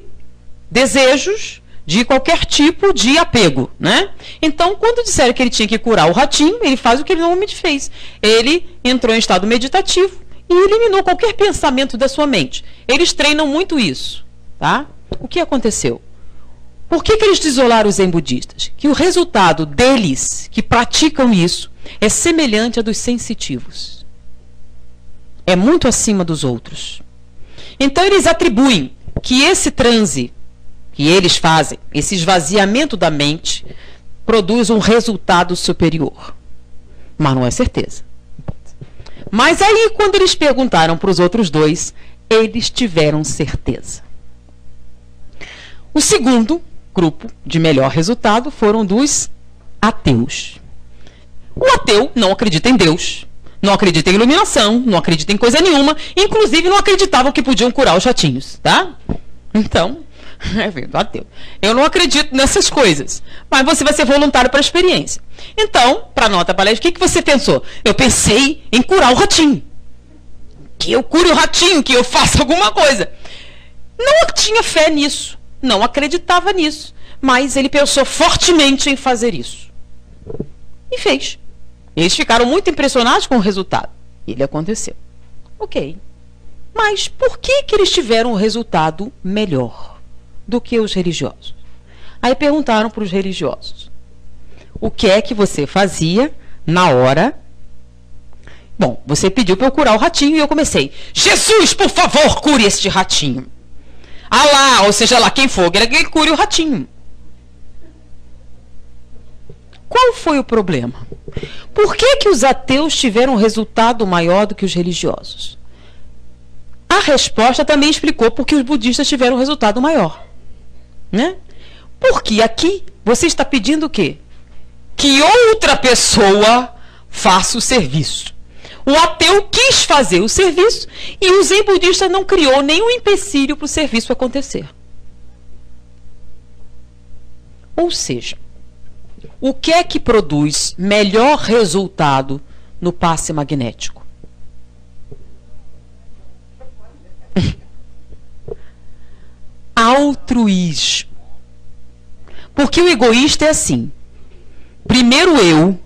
desejos de qualquer tipo de apego, né? Então, quando disseram que ele tinha que curar o ratinho, ele faz o que ele normalmente fez. Ele entrou em estado meditativo e eliminou qualquer pensamento da sua mente. Eles treinam muito isso, tá? O que aconteceu? Por que eles isolaram os zen budistas? Que o resultado deles, que praticam isso, é semelhante a dos sensitivos. É muito acima dos outros. Então, eles atribuem que esse transe que eles fazem, esse esvaziamento da mente, produz um resultado superior. Mas não é certeza. Mas aí, quando eles perguntaram para os outros 2, eles tiveram certeza. O segundo grupo de melhor resultado foram dos ateus. O ateu não acredita em Deus, não acredita em iluminação, não acredita em coisa nenhuma, inclusive não acreditavam que podiam curar os ratinhos, tá? Então, ateu. Eu não acredito nessas coisas, mas você vai ser voluntário para a experiência. Então, para a nota palestra, o que você pensou? Eu pensei em curar o ratinho. Que eu cure o ratinho, que eu faça alguma coisa. Não tinha fé nisso, não acreditava nisso, mas ele pensou fortemente em fazer isso. E fez. Eles ficaram muito impressionados com o resultado. Ele aconteceu. Ok. Mas por que eles tiveram um resultado melhor do que os religiosos? Aí perguntaram para os religiosos: o que é que você fazia na hora? Bom, você pediu para eu curar o ratinho e eu comecei: Jesus, por favor, cure este ratinho. Alá, ou seja lá quem for, quer que ele cure o ratinho. Qual foi o problema? Por que os ateus tiveram um resultado maior do que os religiosos? A resposta também explicou por que os budistas tiveram um resultado maior, né? Porque aqui você está pedindo o quê? Que outra pessoa faça o serviço. O ateu quis fazer o serviço e o zen budista não criou nenhum empecilho para o serviço acontecer. Ou seja, o que é que produz melhor resultado no passe magnético? Altruísmo. Porque o egoísta é assim: primeiro eu,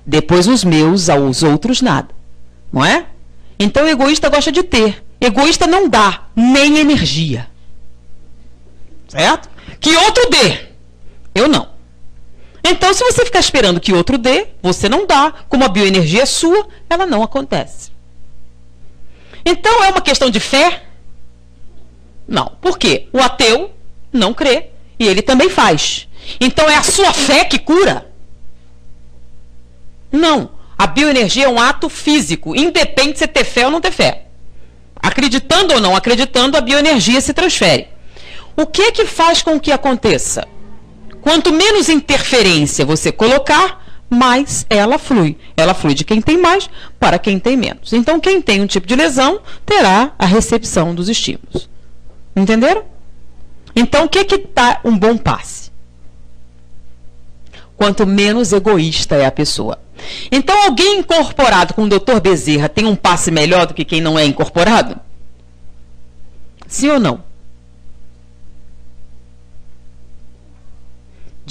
depois os meus, aos outros nada. Não é? Então o egoísta gosta de ter. Egoísta não dá nem energia. Certo? Que outro dê. Eu não. Então, se você ficar esperando que outro dê, você não dá. Como a bioenergia é sua, ela não acontece. Então, é uma questão de fé? Não. Por quê? O ateu não crê e ele também faz. Então, é a sua fé que cura? Não. A bioenergia é um ato físico. Independe de você ter fé ou não ter fé. Acreditando ou não acreditando, a bioenergia se transfere. O que que faz com que aconteça? Quanto menos interferência você colocar, mais ela flui. Ela flui de quem tem mais para quem tem menos. Então, quem tem um tipo de lesão terá a recepção dos estímulos. Entenderam? Então, o que que dá um bom passe? Quanto menos egoísta é a pessoa. Então, alguém incorporado com o Dr. Bezerra tem um passe melhor do que quem não é incorporado? Sim ou não?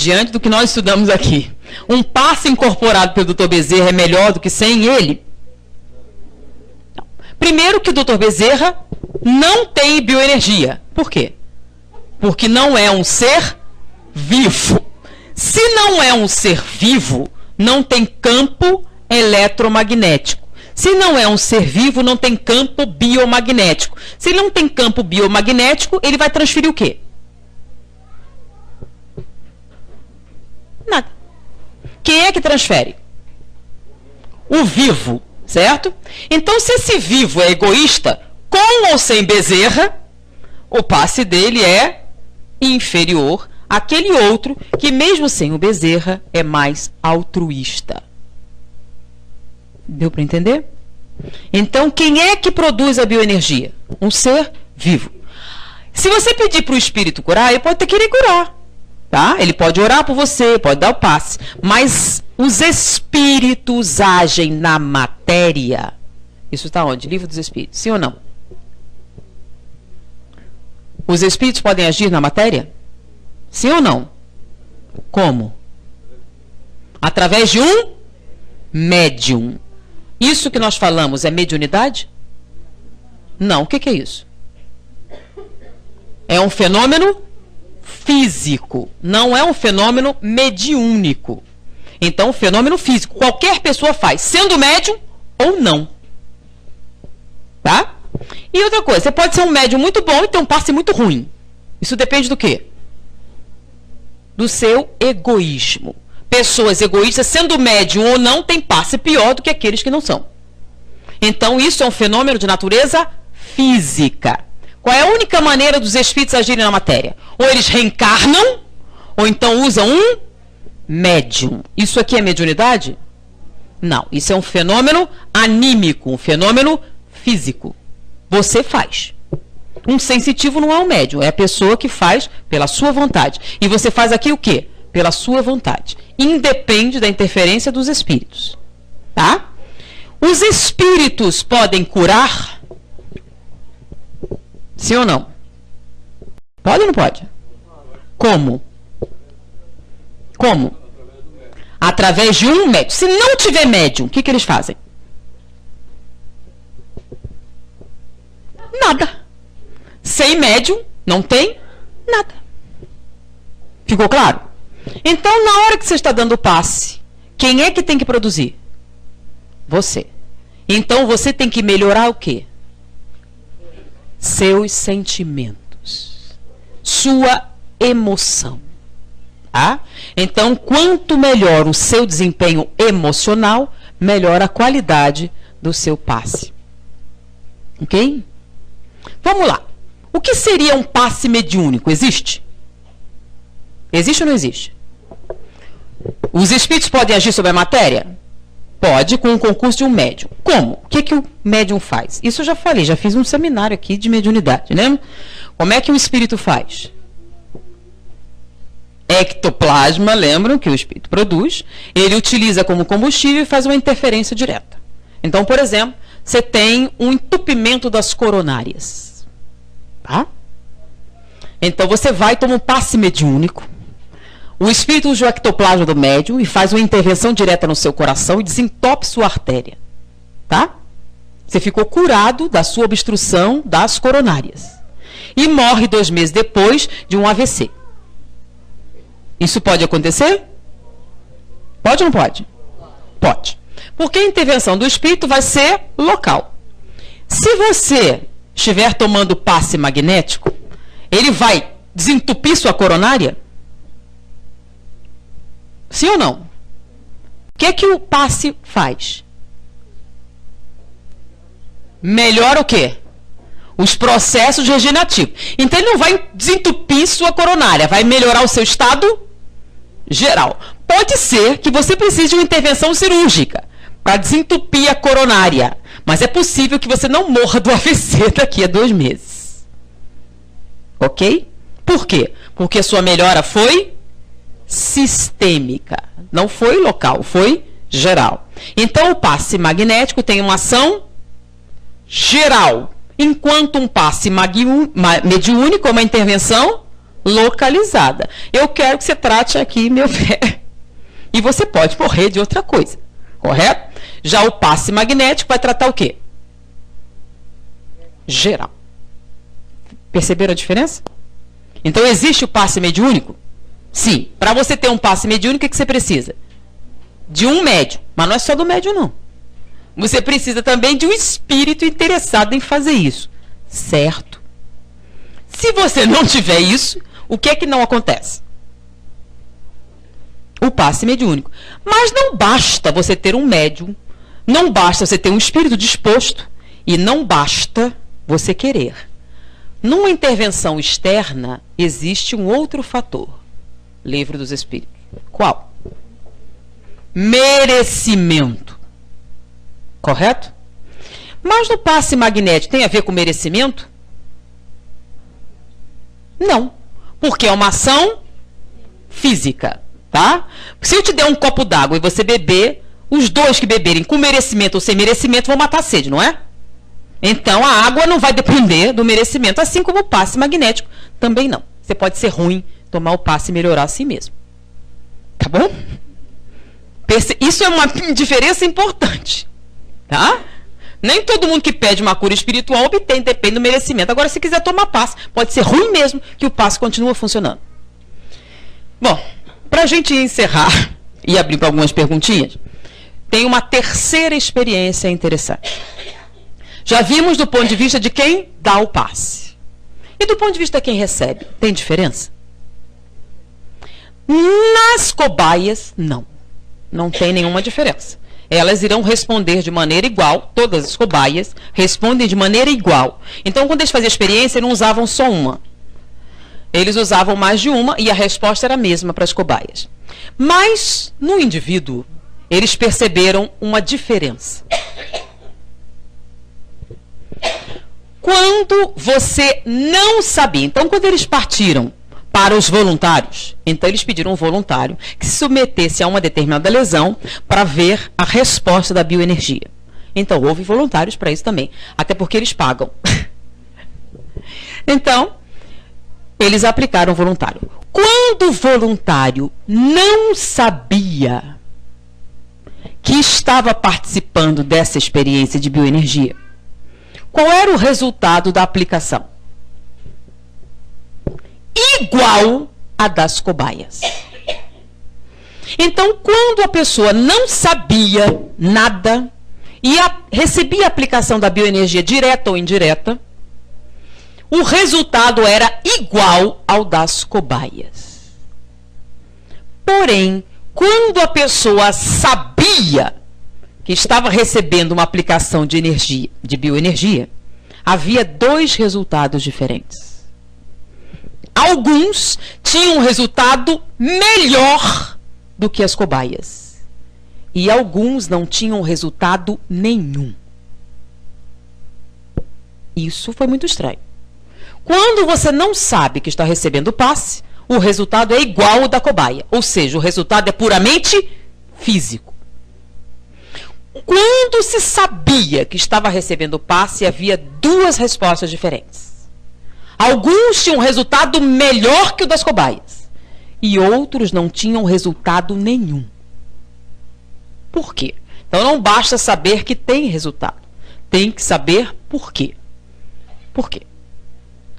Diante do que nós estudamos aqui, um passe incorporado pelo Dr. Bezerra é melhor do que sem ele? Não. Primeiro que o Dr. Bezerra não tem bioenergia. Por quê? Porque não é um ser vivo. Se não é um ser vivo, não tem campo eletromagnético. Se não é um ser vivo, não tem campo biomagnético. Se ele não tem campo biomagnético, ele vai transferir o quê? Nada. Quem é que transfere? O vivo, certo? Então, se esse vivo é egoísta, com ou sem Bezerra, o passe dele é inferior àquele outro que, mesmo sem o Bezerra, é mais altruísta. Deu para entender? Então, quem é que produz a bioenergia? Um ser vivo. Se você pedir para o espírito curar, ele pode até querer curar. Tá? Ele pode orar por você, pode dar o passe. Mas os espíritos agem na matéria. Isso está onde? Livro dos Espíritos. Sim ou não? Os espíritos podem agir na matéria? Sim ou não? Como? Através de um médium. Isso que nós falamos é mediunidade? Não. O que é isso? É um fenômeno físico. Não é um fenômeno mediúnico. Então, fenômeno físico. Qualquer pessoa faz, sendo médium ou não. Tá? E outra coisa, você pode ser um médium muito bom e ter um passe muito ruim. Isso depende do quê? Do seu egoísmo. Pessoas egoístas, sendo médium ou não, têm passe pior do que aqueles que não são. Então, isso é um fenômeno de natureza física. Qual é a única maneira dos espíritos agirem na matéria? Ou eles reencarnam, ou então usam um médium. Isso aqui é mediunidade? Não, isso é um fenômeno anímico, um fenômeno físico. Você faz. Um sensitivo não é um médium, é a pessoa que faz pela sua vontade. E você faz aqui o quê? Pela sua vontade. Independe da interferência dos espíritos. Tá? Os espíritos podem curar? Sim ou não? Pode ou não pode? Como? Como? Através de um médium. Se não tiver médium, o que eles fazem? Nada. Sem médium, não tem nada. Ficou claro? Então, na hora que você está dando o passe, quem é que tem que produzir? Você. Então, você tem que melhorar o quê? Seus sentimentos. Sua emoção. Tá? Então, quanto melhor o seu desempenho emocional, melhor a qualidade do seu passe. Ok? Vamos lá. O que seria um passe mediúnico? Existe? Existe ou não existe? Os espíritos podem agir sobre a matéria? Pode, com o concurso de um médium. Como? O que o médium faz? Isso eu já falei, já fiz um seminário aqui de mediunidade, né? Como é que o espírito faz? Ectoplasma, lembram que o espírito produz, ele utiliza como combustível e faz uma interferência direta. Então, por exemplo, você tem um entupimento das coronárias. Tá? Então, você vai tomar um passe mediúnico, o espírito usa o ectoplasma do médium e faz uma intervenção direta no seu coração e desentope sua artéria. Tá? Você ficou curado da sua obstrução das coronárias. E morre 2 meses depois de um AVC. Isso pode acontecer? Pode ou não pode? Pode. Porque a intervenção do espírito vai ser local. Se você estiver tomando passe magnético, ele vai desentupir sua coronária? Sim ou não? O que o passe faz? Melhora o quê? Os processos regenerativos. Então, ele não vai desentupir sua coronária, vai melhorar o seu estado geral. Pode ser que você precise de uma intervenção cirúrgica para desentupir a coronária, mas é possível que você não morra do AVC daqui a 2 meses. Ok? Por quê? Porque a sua melhora foi sistêmica, não foi local, foi geral. Então, o passe magnético tem uma ação geral, enquanto um passe mediúnico é uma intervenção localizada. Eu quero que você trate aqui meu pé. E você pode morrer de outra coisa. Correto? Já o passe magnético vai tratar o quê? Geral. Perceberam a diferença? Então, existe o passe mediúnico? Sim. Para você ter um passe mediúnico, o que você precisa? De um médium. Mas não é só do médium, não. Você precisa também de um espírito interessado em fazer isso. Certo? Se você não tiver isso, o que é que não acontece? O passe mediúnico. Mas não basta você ter um médium, não basta você ter um espírito disposto e não basta você querer. Numa intervenção externa, existe um outro fator. Livro dos Espíritos. Qual? Merecimento. Correto? Mas no passe magnético tem a ver com merecimento? Não. Porque é uma ação física. Tá? Se eu te der um copo d'água e você beber, os dois que beberem com merecimento ou sem merecimento vão matar a sede, não é? Então, a água não vai depender do merecimento, assim como o passe magnético também não. Você pode ser ruim, tomar o passe e melhorar a si mesmo. Tá bom? Isso é uma diferença importante. Tá? Nem todo mundo que pede uma cura espiritual obtém, depende do merecimento. Agora, se quiser tomar passe, pode ser ruim mesmo que o passe continua funcionando. Bom, para a gente encerrar e abrir para algumas perguntinhas, tem uma terceira experiência interessante. Já vimos do ponto de vista de quem dá o passe. E do ponto de vista de quem recebe, tem diferença? Nas cobaias, não. Não tem nenhuma diferença. elas irão responder de maneira igual, todas as cobaias respondem de maneira igual. Então, quando eles faziam a experiência, eles não usavam só uma. Eles usavam mais de uma e a resposta era a mesma para as cobaias. Mas, no indivíduo, eles perceberam uma diferença. Quando você não sabia, então quando eles partiram para os voluntários, então eles pediram um voluntário que se submetesse a uma determinada lesão para ver a resposta da bioenergia. Então houve voluntários para isso também, até porque eles pagam. Então, eles aplicaram o voluntário. Quando o voluntário não sabia que estava participando dessa experiência de bioenergia, qual era o resultado da aplicação? Igual a das cobaias. Então, quando a pessoa não sabia nada e recebia a aplicação da bioenergia direta ou indireta, o resultado era igual ao das cobaias. Porém, quando a pessoa sabia que estava recebendo uma aplicação de energia, de bioenergia, havia dois resultados diferentes. Alguns tinham um resultado melhor do que as cobaias. E alguns não tinham resultado nenhum. Isso foi muito estranho. Quando você não sabe que está recebendo o passe, o resultado é igual ao da cobaia. Ou seja, o resultado é puramente físico. Quando se sabia que estava recebendo o passe, havia duas respostas diferentes. Alguns tinham um resultado melhor que o das cobaias. E outros não tinham resultado nenhum. Por quê? Então não basta saber que tem resultado. Tem que saber por quê. Por quê?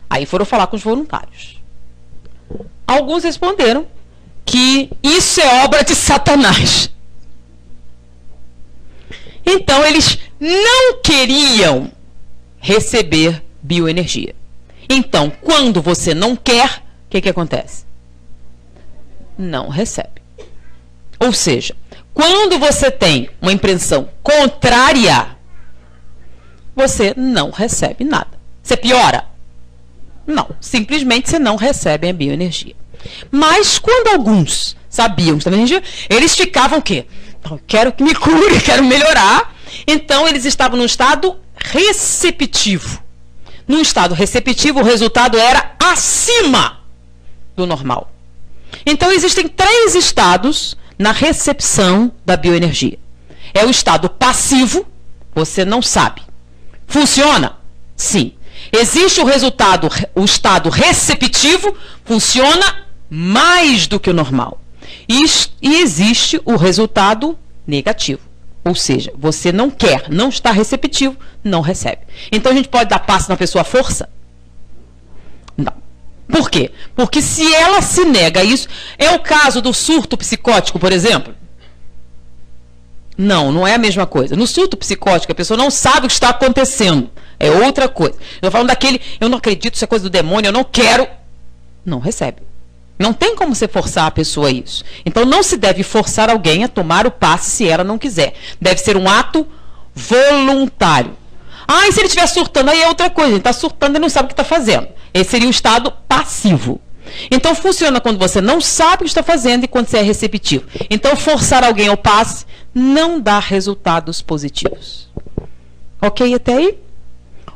Aí foram falar com os voluntários. Alguns responderam que isso é obra de Satanás. Então, eles não queriam receber bioenergia. Então, quando você não quer, o que acontece? Não recebe. Ou seja, quando você tem uma impressão contrária, você não recebe nada. Você piora? Não. Simplesmente você não recebe a bioenergia. Mas quando alguns sabiam que estava energia, eles ficavam o quê? Quero que me cure, quero melhorar. Então, eles estavam num estado receptivo. Num estado receptivo, o resultado era acima do normal. Então, existem 3 estados na recepção da bioenergia. É o estado passivo, você não sabe. Funciona? Sim. Existe o estado receptivo, funciona mais do que o normal. E existe o resultado negativo. Ou seja, você não quer, não está receptivo, não recebe. Então, a gente pode dar passe na pessoa à força? Não. Por quê? Porque se ela se nega a isso, é o caso do surto psicótico, por exemplo? Não, não é a mesma coisa. No surto psicótico, a pessoa não sabe o que está acontecendo. É outra coisa. Eu estou falando daquele, eu não acredito, isso é coisa do demônio, eu não quero. Não recebe. Não tem como você forçar a pessoa a isso. Então, não se deve forçar alguém a tomar o passe se ela não quiser. Deve ser um ato voluntário. Ah, e se ele estiver surtando? Aí é outra coisa. Ele está surtando e não sabe o que está fazendo. Esse seria o estado passivo. Então, funciona quando você não sabe o que está fazendo e quando você é receptivo. Então, forçar alguém ao passe não dá resultados positivos. Ok até aí?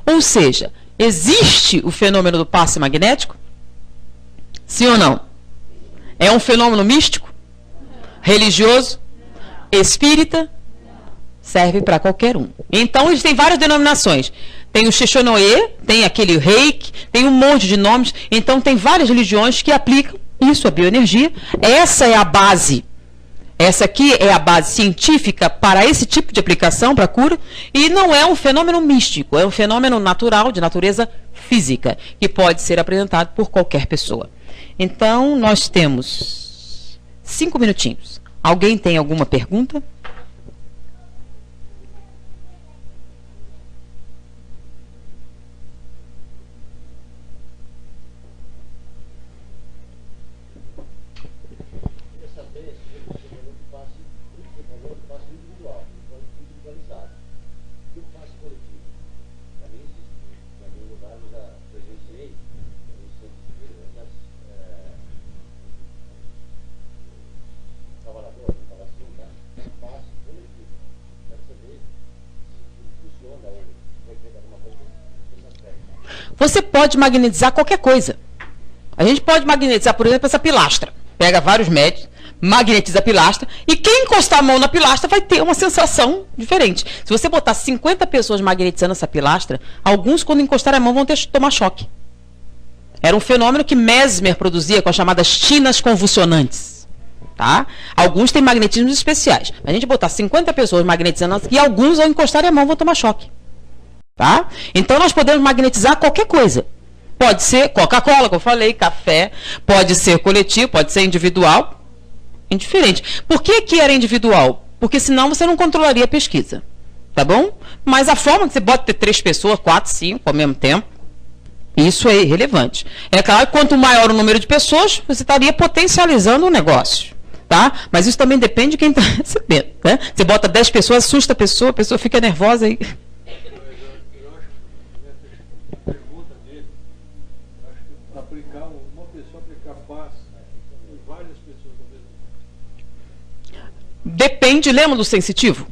Ou seja, existe o fenômeno do passe magnético? Sim ou não? É um fenômeno místico? Religioso? Espírita? Serve para qualquer um. Então, eles têm várias denominações. Tem o Xixonoê, tem aquele Reiki, tem um monte de nomes. Então, tem várias religiões que aplicam isso, a bioenergia. Essa é a base. Essa aqui é a base científica para esse tipo de aplicação, para cura. E não é um fenômeno místico, é um fenômeno natural, de natureza física, que pode ser apresentado por qualquer pessoa. Então, nós temos 5 minutinhos. Alguém tem alguma pergunta? Você pode magnetizar qualquer coisa. A gente pode magnetizar, por exemplo, essa pilastra. Pega vários médios, magnetiza a pilastra, e quem encostar a mão na pilastra vai ter uma sensação diferente. Se você botar 50 pessoas magnetizando essa pilastra, alguns, quando encostarem a mão, vão tomar choque. Era um fenômeno que Mesmer produzia com as chamadas tinas convulsionantes. Tá? Alguns têm magnetismos especiais. A gente botar 50 pessoas magnetizando, e alguns, ao encostarem a mão, vão tomar choque. Tá? Então, nós podemos magnetizar qualquer coisa. Pode ser Coca-Cola, como eu falei, café, pode ser coletivo, pode ser individual, indiferente. Por que que era individual? Porque senão você não controlaria a pesquisa, tá bom? Mas a forma que você pode ter 3 pessoas, 4, 5 ao mesmo tempo, isso é irrelevante. É claro que quanto maior o número de pessoas, você estaria potencializando o negócio, tá? Mas isso também depende de quem está recebendo, né? Você bota 10 pessoas, assusta a pessoa fica nervosa e... Depende, lembra do sensitivo?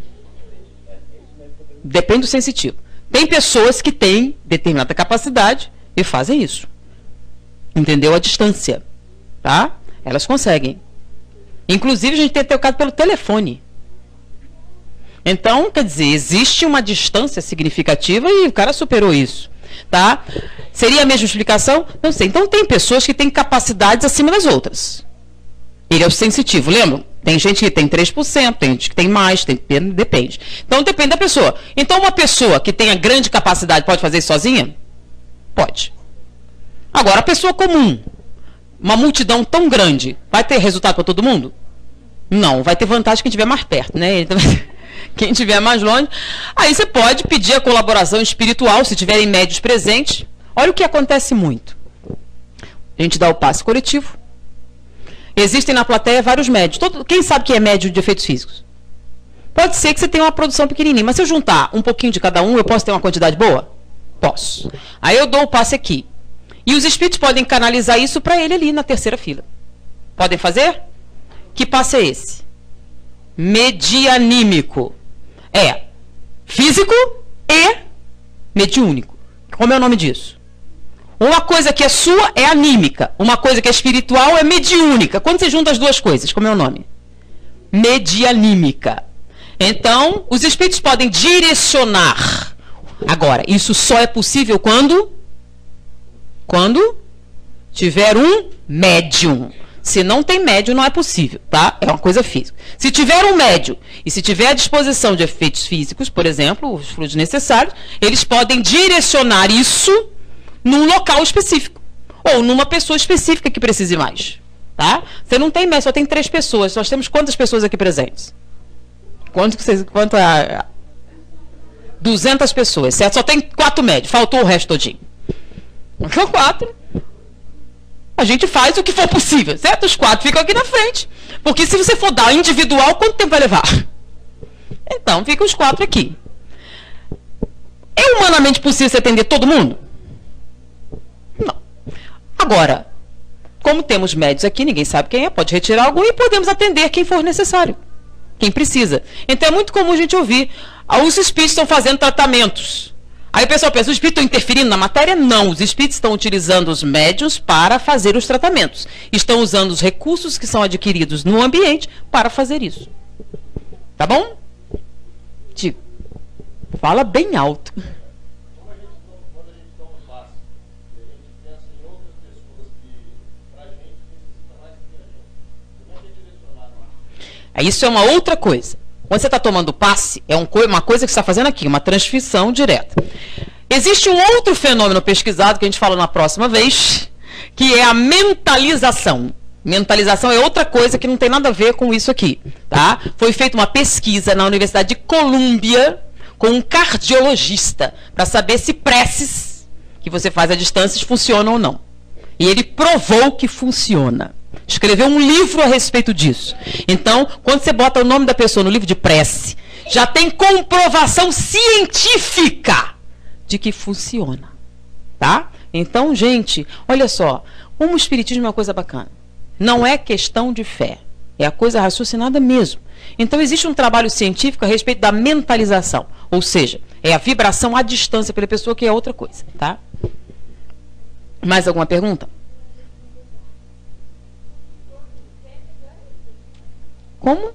Depende do sensitivo. Tem pessoas que têm determinada capacidade e fazem isso. Entendeu? A distância. Tá? Elas conseguem. Inclusive, a gente tem tocado pelo telefone. Então, quer dizer, existe uma distância significativa e o cara superou isso. Tá? Seria a mesma explicação? Não sei. Então, tem pessoas que têm capacidades acima das outras. Ele é o sensitivo, lembram? Tem gente que tem 3%, tem gente que tem mais, depende. Então, depende da pessoa. Então, uma pessoa que tenha grande capacidade pode fazer isso sozinha? Pode. Agora, a pessoa comum, uma multidão tão grande, vai ter resultado para todo mundo? Não, vai ter vantagem quem estiver mais perto, né? Quem estiver mais longe. Aí você pode pedir a colaboração espiritual, se tiverem médios presentes. Olha o que acontece muito. A gente dá o passe coletivo. Existem na plateia vários médios. Quem sabe que é médio de efeitos físicos? Pode ser que você tenha uma produção pequenininha, mas se eu juntar um pouquinho de cada um, eu posso ter uma quantidade boa? Posso. Aí eu dou o passe aqui. E os espíritos podem canalizar isso para ele ali na terceira fila. Podem fazer? Que passe é esse? Medianímico. É físico e mediúnico. Como é o nome disso? Uma coisa que é sua é anímica. Uma coisa que é espiritual é mediúnica. Quando você junta as duas coisas, como é o nome? Medianímica. Então, os espíritos podem direcionar. Agora, isso só é possível quando tiver um médium. Se não tem médium, não é possível, tá? É uma coisa física. Se tiver um médium e se tiver à disposição de efeitos físicos, por exemplo, os fluidos necessários, eles podem direcionar isso num local específico. Ou numa pessoa específica que precise mais. Tá? Você não tem médium, só tem 3 pessoas. Nós temos quantas pessoas aqui presentes? Quanto 200 pessoas, certo? Só tem 4 médios. Faltou o resto todinho. São 4. A gente faz o que for possível, certo? Os 4 ficam aqui na frente. Porque se você for dar individual, quanto tempo vai levar? Então, ficam os 4 aqui. É humanamente possível você atender todo mundo? Não. Agora, como temos médios aqui, ninguém sabe quem é, pode retirar algum e podemos atender quem for necessário. Quem precisa. Então, é muito comum a gente ouvir. Os espíritos estão fazendo tratamentos. Aí o pessoal pensa, os espíritos estão interferindo na matéria? Não, os espíritos estão utilizando os médiuns para fazer os tratamentos. Estão usando os recursos que são adquiridos no ambiente para fazer isso. Tá bom? Digo, fala bem alto. Isso é uma outra coisa. Quando você está tomando passe, é uma coisa que você está fazendo aqui, uma transmissão direta. Existe um outro fenômeno pesquisado, que a gente fala na próxima vez, que é a mentalização. Mentalização é outra coisa que não tem nada a ver com isso aqui. Tá? Foi feita uma pesquisa na Universidade de Colômbia com um cardiologista, para saber se preces que você faz à distância funcionam ou não. E ele provou que funciona. Escreveu um livro a respeito disso. Então, quando você bota o nome da pessoa no livro de prece, já tem comprovação científica de que funciona. Tá? Então, gente, olha só. O espiritismo é uma coisa bacana. Não é questão de fé. É a coisa raciocinada mesmo. Então, existe um trabalho científico a respeito da mentalização. Ou seja, é a vibração à distância pela pessoa, que é outra coisa. Tá? Mais alguma pergunta? Como?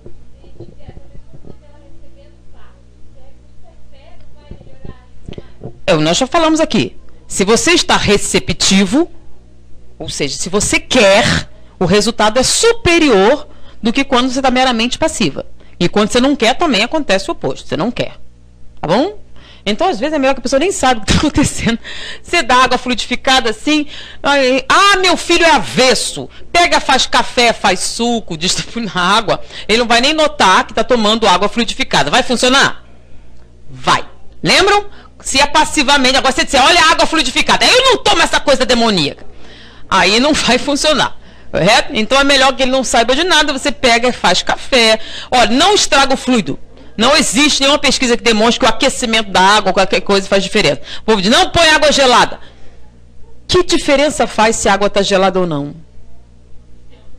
Nós já falamos aqui. Se você está receptivo, ou seja, se você quer, o resultado é superior do que quando você está meramente passiva. E quando você não quer, também acontece o oposto. Você não quer. Tá bom? Então, às vezes, é melhor que a pessoa nem sabe o que está acontecendo. Você dá água fluidificada assim. Meu filho é avesso. Pega, faz café, faz suco, distribui na água. Ele não vai nem notar que está tomando água fluidificada. Vai funcionar? Vai. Lembram? Se é passivamente. Agora você disser, olha a água fluidificada. Eu não tomo essa coisa demoníaca. Aí não vai funcionar. Correto? Então é melhor que ele não saiba de nada. Você pega e faz café. Olha, não estraga o fluido. Não existe nenhuma pesquisa que demonstre que o aquecimento da água ou qualquer coisa faz diferença. O povo diz, não põe água gelada. Que diferença faz se a água está gelada ou não?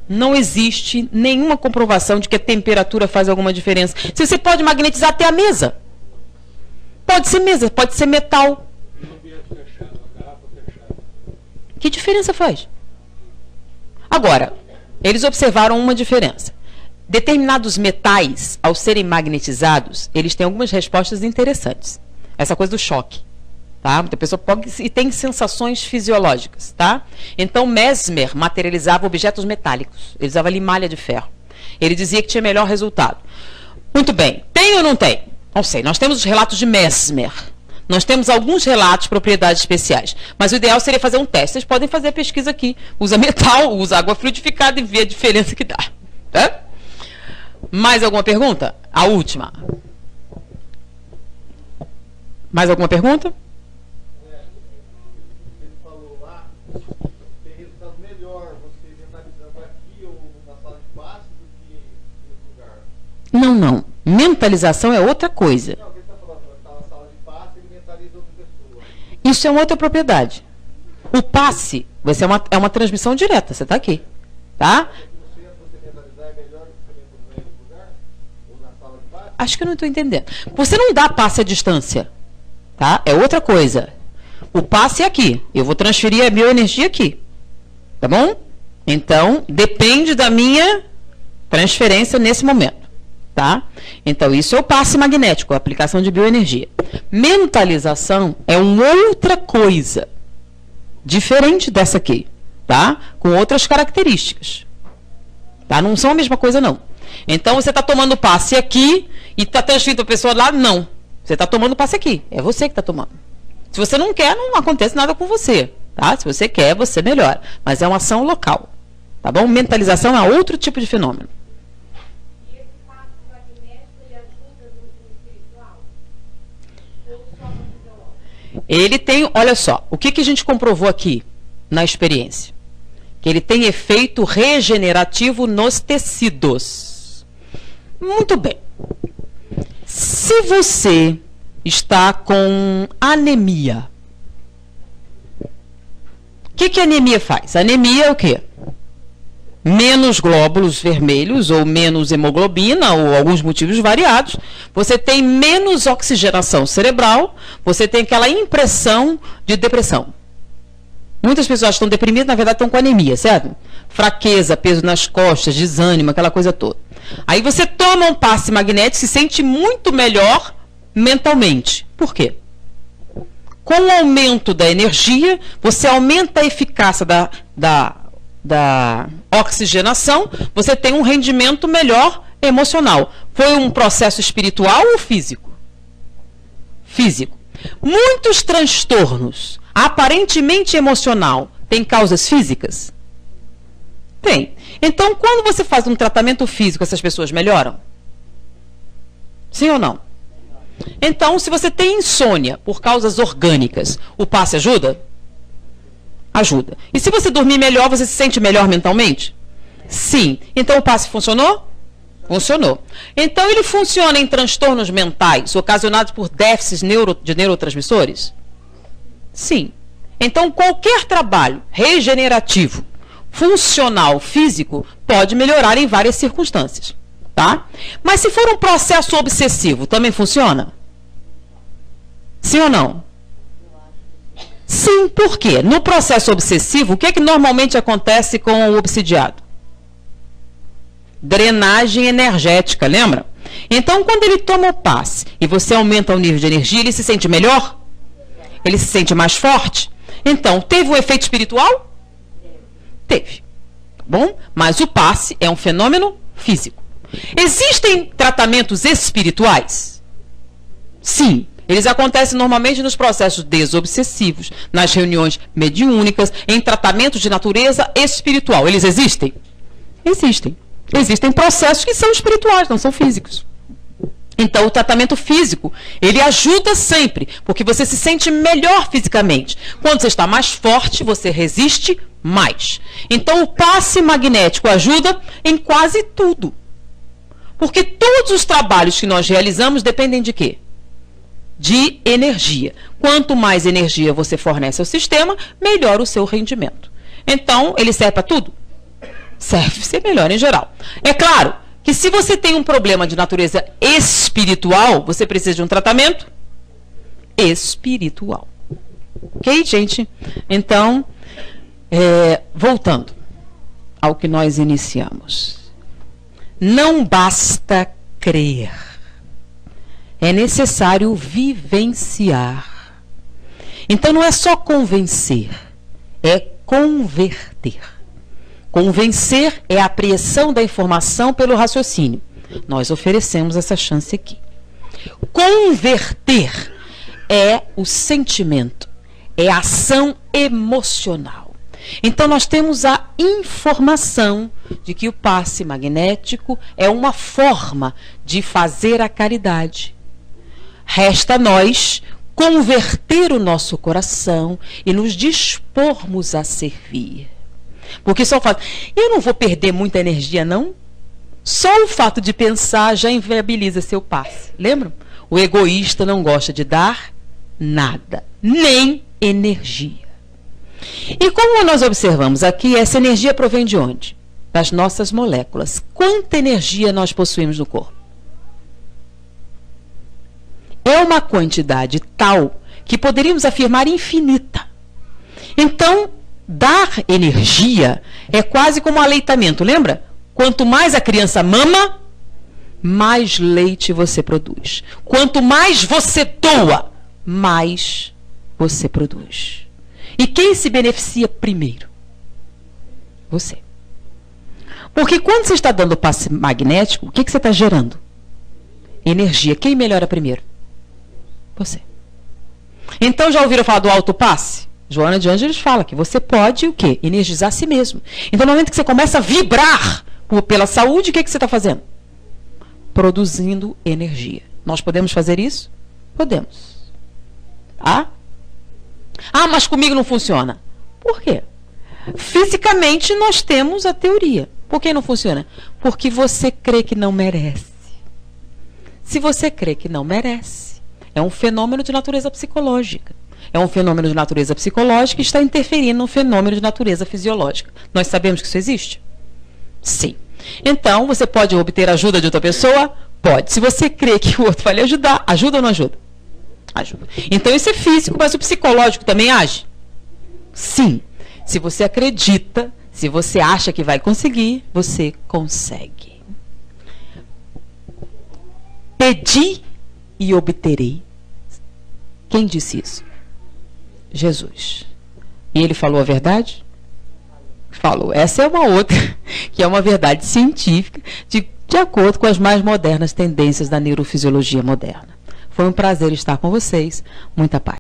Não existe nenhuma comprovação de que a temperatura faz alguma diferença. Se você pode magnetizar até a mesa. Pode ser mesa, pode ser metal. Que diferença faz? Agora, eles observaram uma diferença. Determinados metais, ao serem magnetizados, eles têm algumas respostas interessantes. Essa coisa do choque. Tá? Muita pessoa pode e tem sensações fisiológicas. Tá? Então, Mesmer materializava objetos metálicos. Ele usava limalha de ferro. Ele dizia que tinha melhor resultado. Muito bem. Tem ou não tem? Não sei. Nós temos os relatos de Mesmer. Nós temos alguns relatos de propriedades especiais. Mas o ideal seria fazer um teste. Vocês podem fazer a pesquisa aqui. Usa metal, usa água fluidificada e vê a diferença que dá. Tá? Mais alguma pergunta? A última. Mais alguma pergunta? Ele falou lá, tem resultado melhor você mentalizando aqui ou na sala de passe do que em outro lugar. Não, não. Mentalização é outra coisa. Não, o que ele está falando? Está na sala de passe, ele mentaliza outra pessoa. Isso é uma outra propriedade. O passe vai ser uma transmissão direta. Você está aqui. Tá? Acho que eu não estou entendendo. Você não dá passe à distância. Tá? É outra coisa. O passe é aqui. Eu vou transferir a bioenergia aqui. Tá bom? Então, depende da minha transferência nesse momento. Tá? Então, isso é o passe magnético, a aplicação de bioenergia. Mentalização é uma outra coisa. Diferente dessa aqui. Tá? Com outras características. Tá? Não são a mesma coisa, não. Então, você está tomando passe aqui e está transferindo a pessoa lá? Não. Você está tomando passe aqui. É você que está tomando. Se você não quer, não acontece nada com você. Tá? Se você quer, você melhora. Mas é uma ação local. Tá bom? Mentalização é outro tipo de fenômeno. E esse passe magnético, ele ajuda no espiritual? Ou só no fisiológico? Ele tem, olha só, o que a gente comprovou aqui na experiência? Que ele tem efeito regenerativo nos tecidos. Muito bem. Se você está com anemia, o que a anemia faz? A anemia é o quê? Menos glóbulos vermelhos ou menos hemoglobina ou alguns motivos variados. Você tem menos oxigenação cerebral, você tem aquela impressão de depressão. Muitas pessoas estão deprimidas, na verdade estão com anemia, certo? Fraqueza, peso nas costas, desânimo, aquela coisa toda. Aí você toma um passe magnético e se sente muito melhor mentalmente. Por quê? Com o aumento da energia, você aumenta a eficácia da oxigenação, você tem um rendimento melhor emocional. Foi um processo espiritual ou físico? Físico. Muitos transtornos, aparentemente emocional, têm causas físicas? Tem. Então, quando você faz um tratamento físico, essas pessoas melhoram? Sim ou não? Então, se você tem insônia por causas orgânicas, o passe ajuda? Ajuda. E se você dormir melhor, você se sente melhor mentalmente? Sim. Então, o passe funcionou? Funcionou. Então, ele funciona em transtornos mentais ocasionados por déficits de neurotransmissores? Sim. Então, qualquer trabalho regenerativo, funcional, físico, pode melhorar em várias circunstâncias. Tá? Mas se for um processo obsessivo, também funciona? Sim ou não? Sim, por quê? No processo obsessivo, o que é que normalmente acontece com o obsidiado? Drenagem energética, lembra? Então, quando ele toma o passe e você aumenta o nível de energia, ele se sente melhor? Ele se sente mais forte? Então, teve um efeito espiritual? Teve. Tá bom? Mas o passe é um fenômeno físico. Existem tratamentos espirituais? Sim. Eles acontecem normalmente nos processos desobsessivos, nas reuniões mediúnicas, em tratamentos de natureza espiritual. Eles existem? Existem. Existem processos que são espirituais, não são físicos. Então, o tratamento físico, ele ajuda sempre, porque você se sente melhor fisicamente. Quando você está mais forte, você resiste mais. Então, o passe magnético ajuda em quase tudo. Porque todos os trabalhos que nós realizamos dependem de quê? De energia. Quanto mais energia você fornece ao sistema, melhor o seu rendimento. Então, ele serve para tudo? Serve, ser melhor em geral. É claro que se você tem um problema de natureza espiritual, você precisa de um tratamento espiritual. Ok, gente? Então, voltando ao que nós iniciamos. Não basta crer. É necessário vivenciar. Então, não é só convencer, é converter. Convencer é a apreensão da informação pelo raciocínio. Nós oferecemos essa chance aqui. Converter é o sentimento, é a ação emocional. Então, nós temos a informação de que o passe magnético é uma forma de fazer a caridade. Resta a nós converter o nosso coração e nos dispormos a servir. Porque só o fato, eu não vou perder muita energia, não? Só o fato de pensar já inviabiliza seu passe. Lembram? O egoísta não gosta de dar nada, nem energia. E como nós observamos aqui, essa energia provém de onde? Das nossas moléculas. Quanta energia nós possuímos no corpo? É uma quantidade tal que poderíamos afirmar infinita. Então, dar energia é quase como aleitamento, lembra? Quanto mais a criança mama, mais leite você produz. Quanto mais você doa, mais você produz. E quem se beneficia primeiro? Você. Porque quando você está dando passe magnético, o que você está gerando? Energia. Quem melhora primeiro? Você. Então, já ouviram falar do autopasse? Joana de Ângeles fala que você pode o quê? Energizar a si mesmo. Então, no momento que você começa a vibrar pela saúde, o que você está fazendo? Produzindo energia. Nós podemos fazer isso? Podemos. Mas comigo não funciona. Por quê? Fisicamente, nós temos a teoria. Por que não funciona? Porque você crê que não merece. Se você crê que não merece, é um fenômeno de natureza psicológica. É um fenômeno de natureza psicológica e está interferindo no fenômeno de natureza fisiológica. Nós sabemos que isso existe? Sim. Então, você pode obter ajuda de outra pessoa? Pode. Se você crê que o outro vai lhe ajudar, ajuda ou não ajuda? Ajuda. Então, isso é físico, mas o psicológico também age? Sim. Se você acredita, se você acha que vai conseguir, você consegue. Pedi e obterei. Quem disse isso? Jesus. E ele falou a verdade? Falou. Essa é uma outra, que é uma verdade científica, de acordo com as mais modernas tendências da neurofisiologia moderna. Foi um prazer estar com vocês. Muita paz.